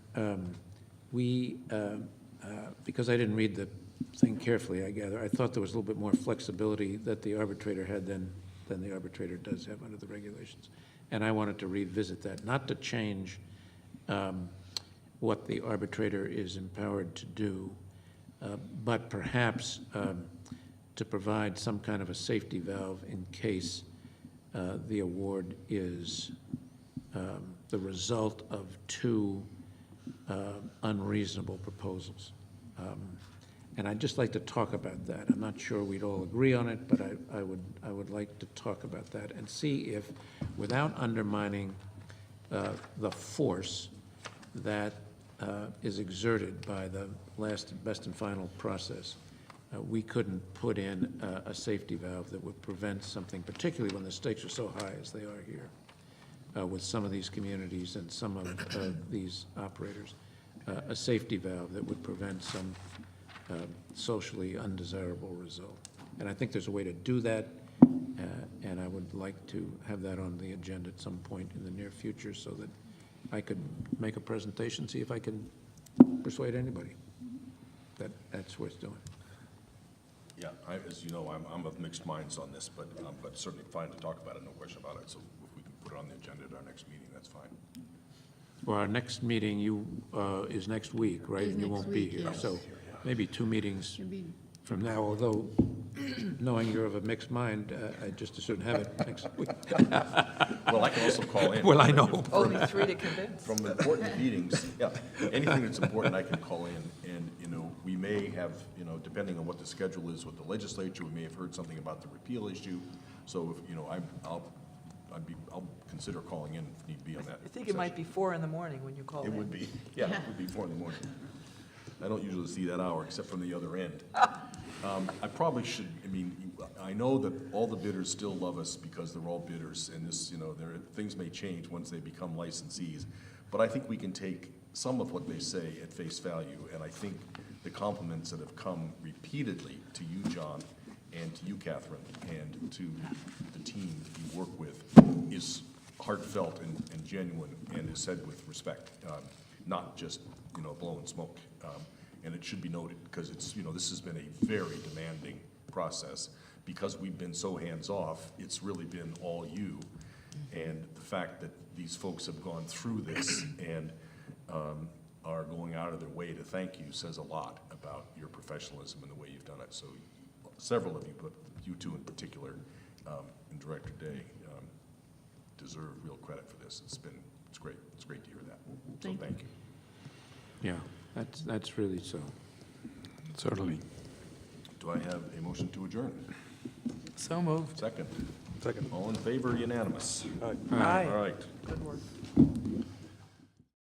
Because I didn't read the thing carefully, I gather, I thought there was a little bit more flexibility that the arbitrator had than the arbitrator does have under the regulations. And I wanted to revisit that, not to change what the arbitrator is empowered to do, but perhaps to provide some kind of a safety valve in case the award is the result of two unreasonable proposals. And I'd just like to talk about that. I'm not sure we'd all agree on it, but I would like to talk about that and see if, without undermining the force that is exerted by the last best and final process, we couldn't put in a safety valve that would prevent something, particularly when the stakes are so high as they are here, with some of these communities and some of these operators, a safety valve that would prevent some socially undesirable result. And I think there's a way to do that, and I would like to have that on the agenda at some point in the near future so that I could make a presentation, see if I can persuade anybody that that's worth doing. Yeah, as you know, I'm of mixed minds on this, but certainly fine to talk about it, no question about it. So if we can put it on the agenda at our next meeting, that's fine. Well, our next meeting is next week, right? Is And you next won't be week, here. yes. So maybe 2 meetings Should be from now, although knowing you're of a mixed mind, I just as soon have it next week. Well, I can also call in. Well, I know. Only 3 to convince. From important meetings, yeah, anything that's important, I can call in. And, we may have, depending on what the schedule is with the legislature, we may have heard something about the repeal issue. So, if, I'll consider calling in if need be on that. I think it might be 4 in the morning when you call in. It would be, yeah, it would be 4 in the morning. I don't usually see that hour except from the other end. I probably should, I know that all the bidders still love us because they're all bidders, and this, things may change once they become licensees. But I think we can take some of what they say at face value, and I think the compliments that have come repeatedly to you, John, and to you, Catherine, and to the team that you work with is heartfelt and genuine, and is said with respect, not just, blowing smoke. And it should be noted, because it's, this has been a very demanding process. Because we've been so hands-off, it's really been all you. And the fact that these folks have gone through this and are going out of their way to thank you says a lot about your professionalism and the way you've done it. So several of you, but you two in particular, and Director Day, deserve real credit for this. It's great. It's great to hear that. So Thank you. thank you. Yeah, that's really so. Certainly. Do I have a motion to adjourn? So moved. Second. Second. All in favor, unanimous. Aye. Aye. All right. Good work.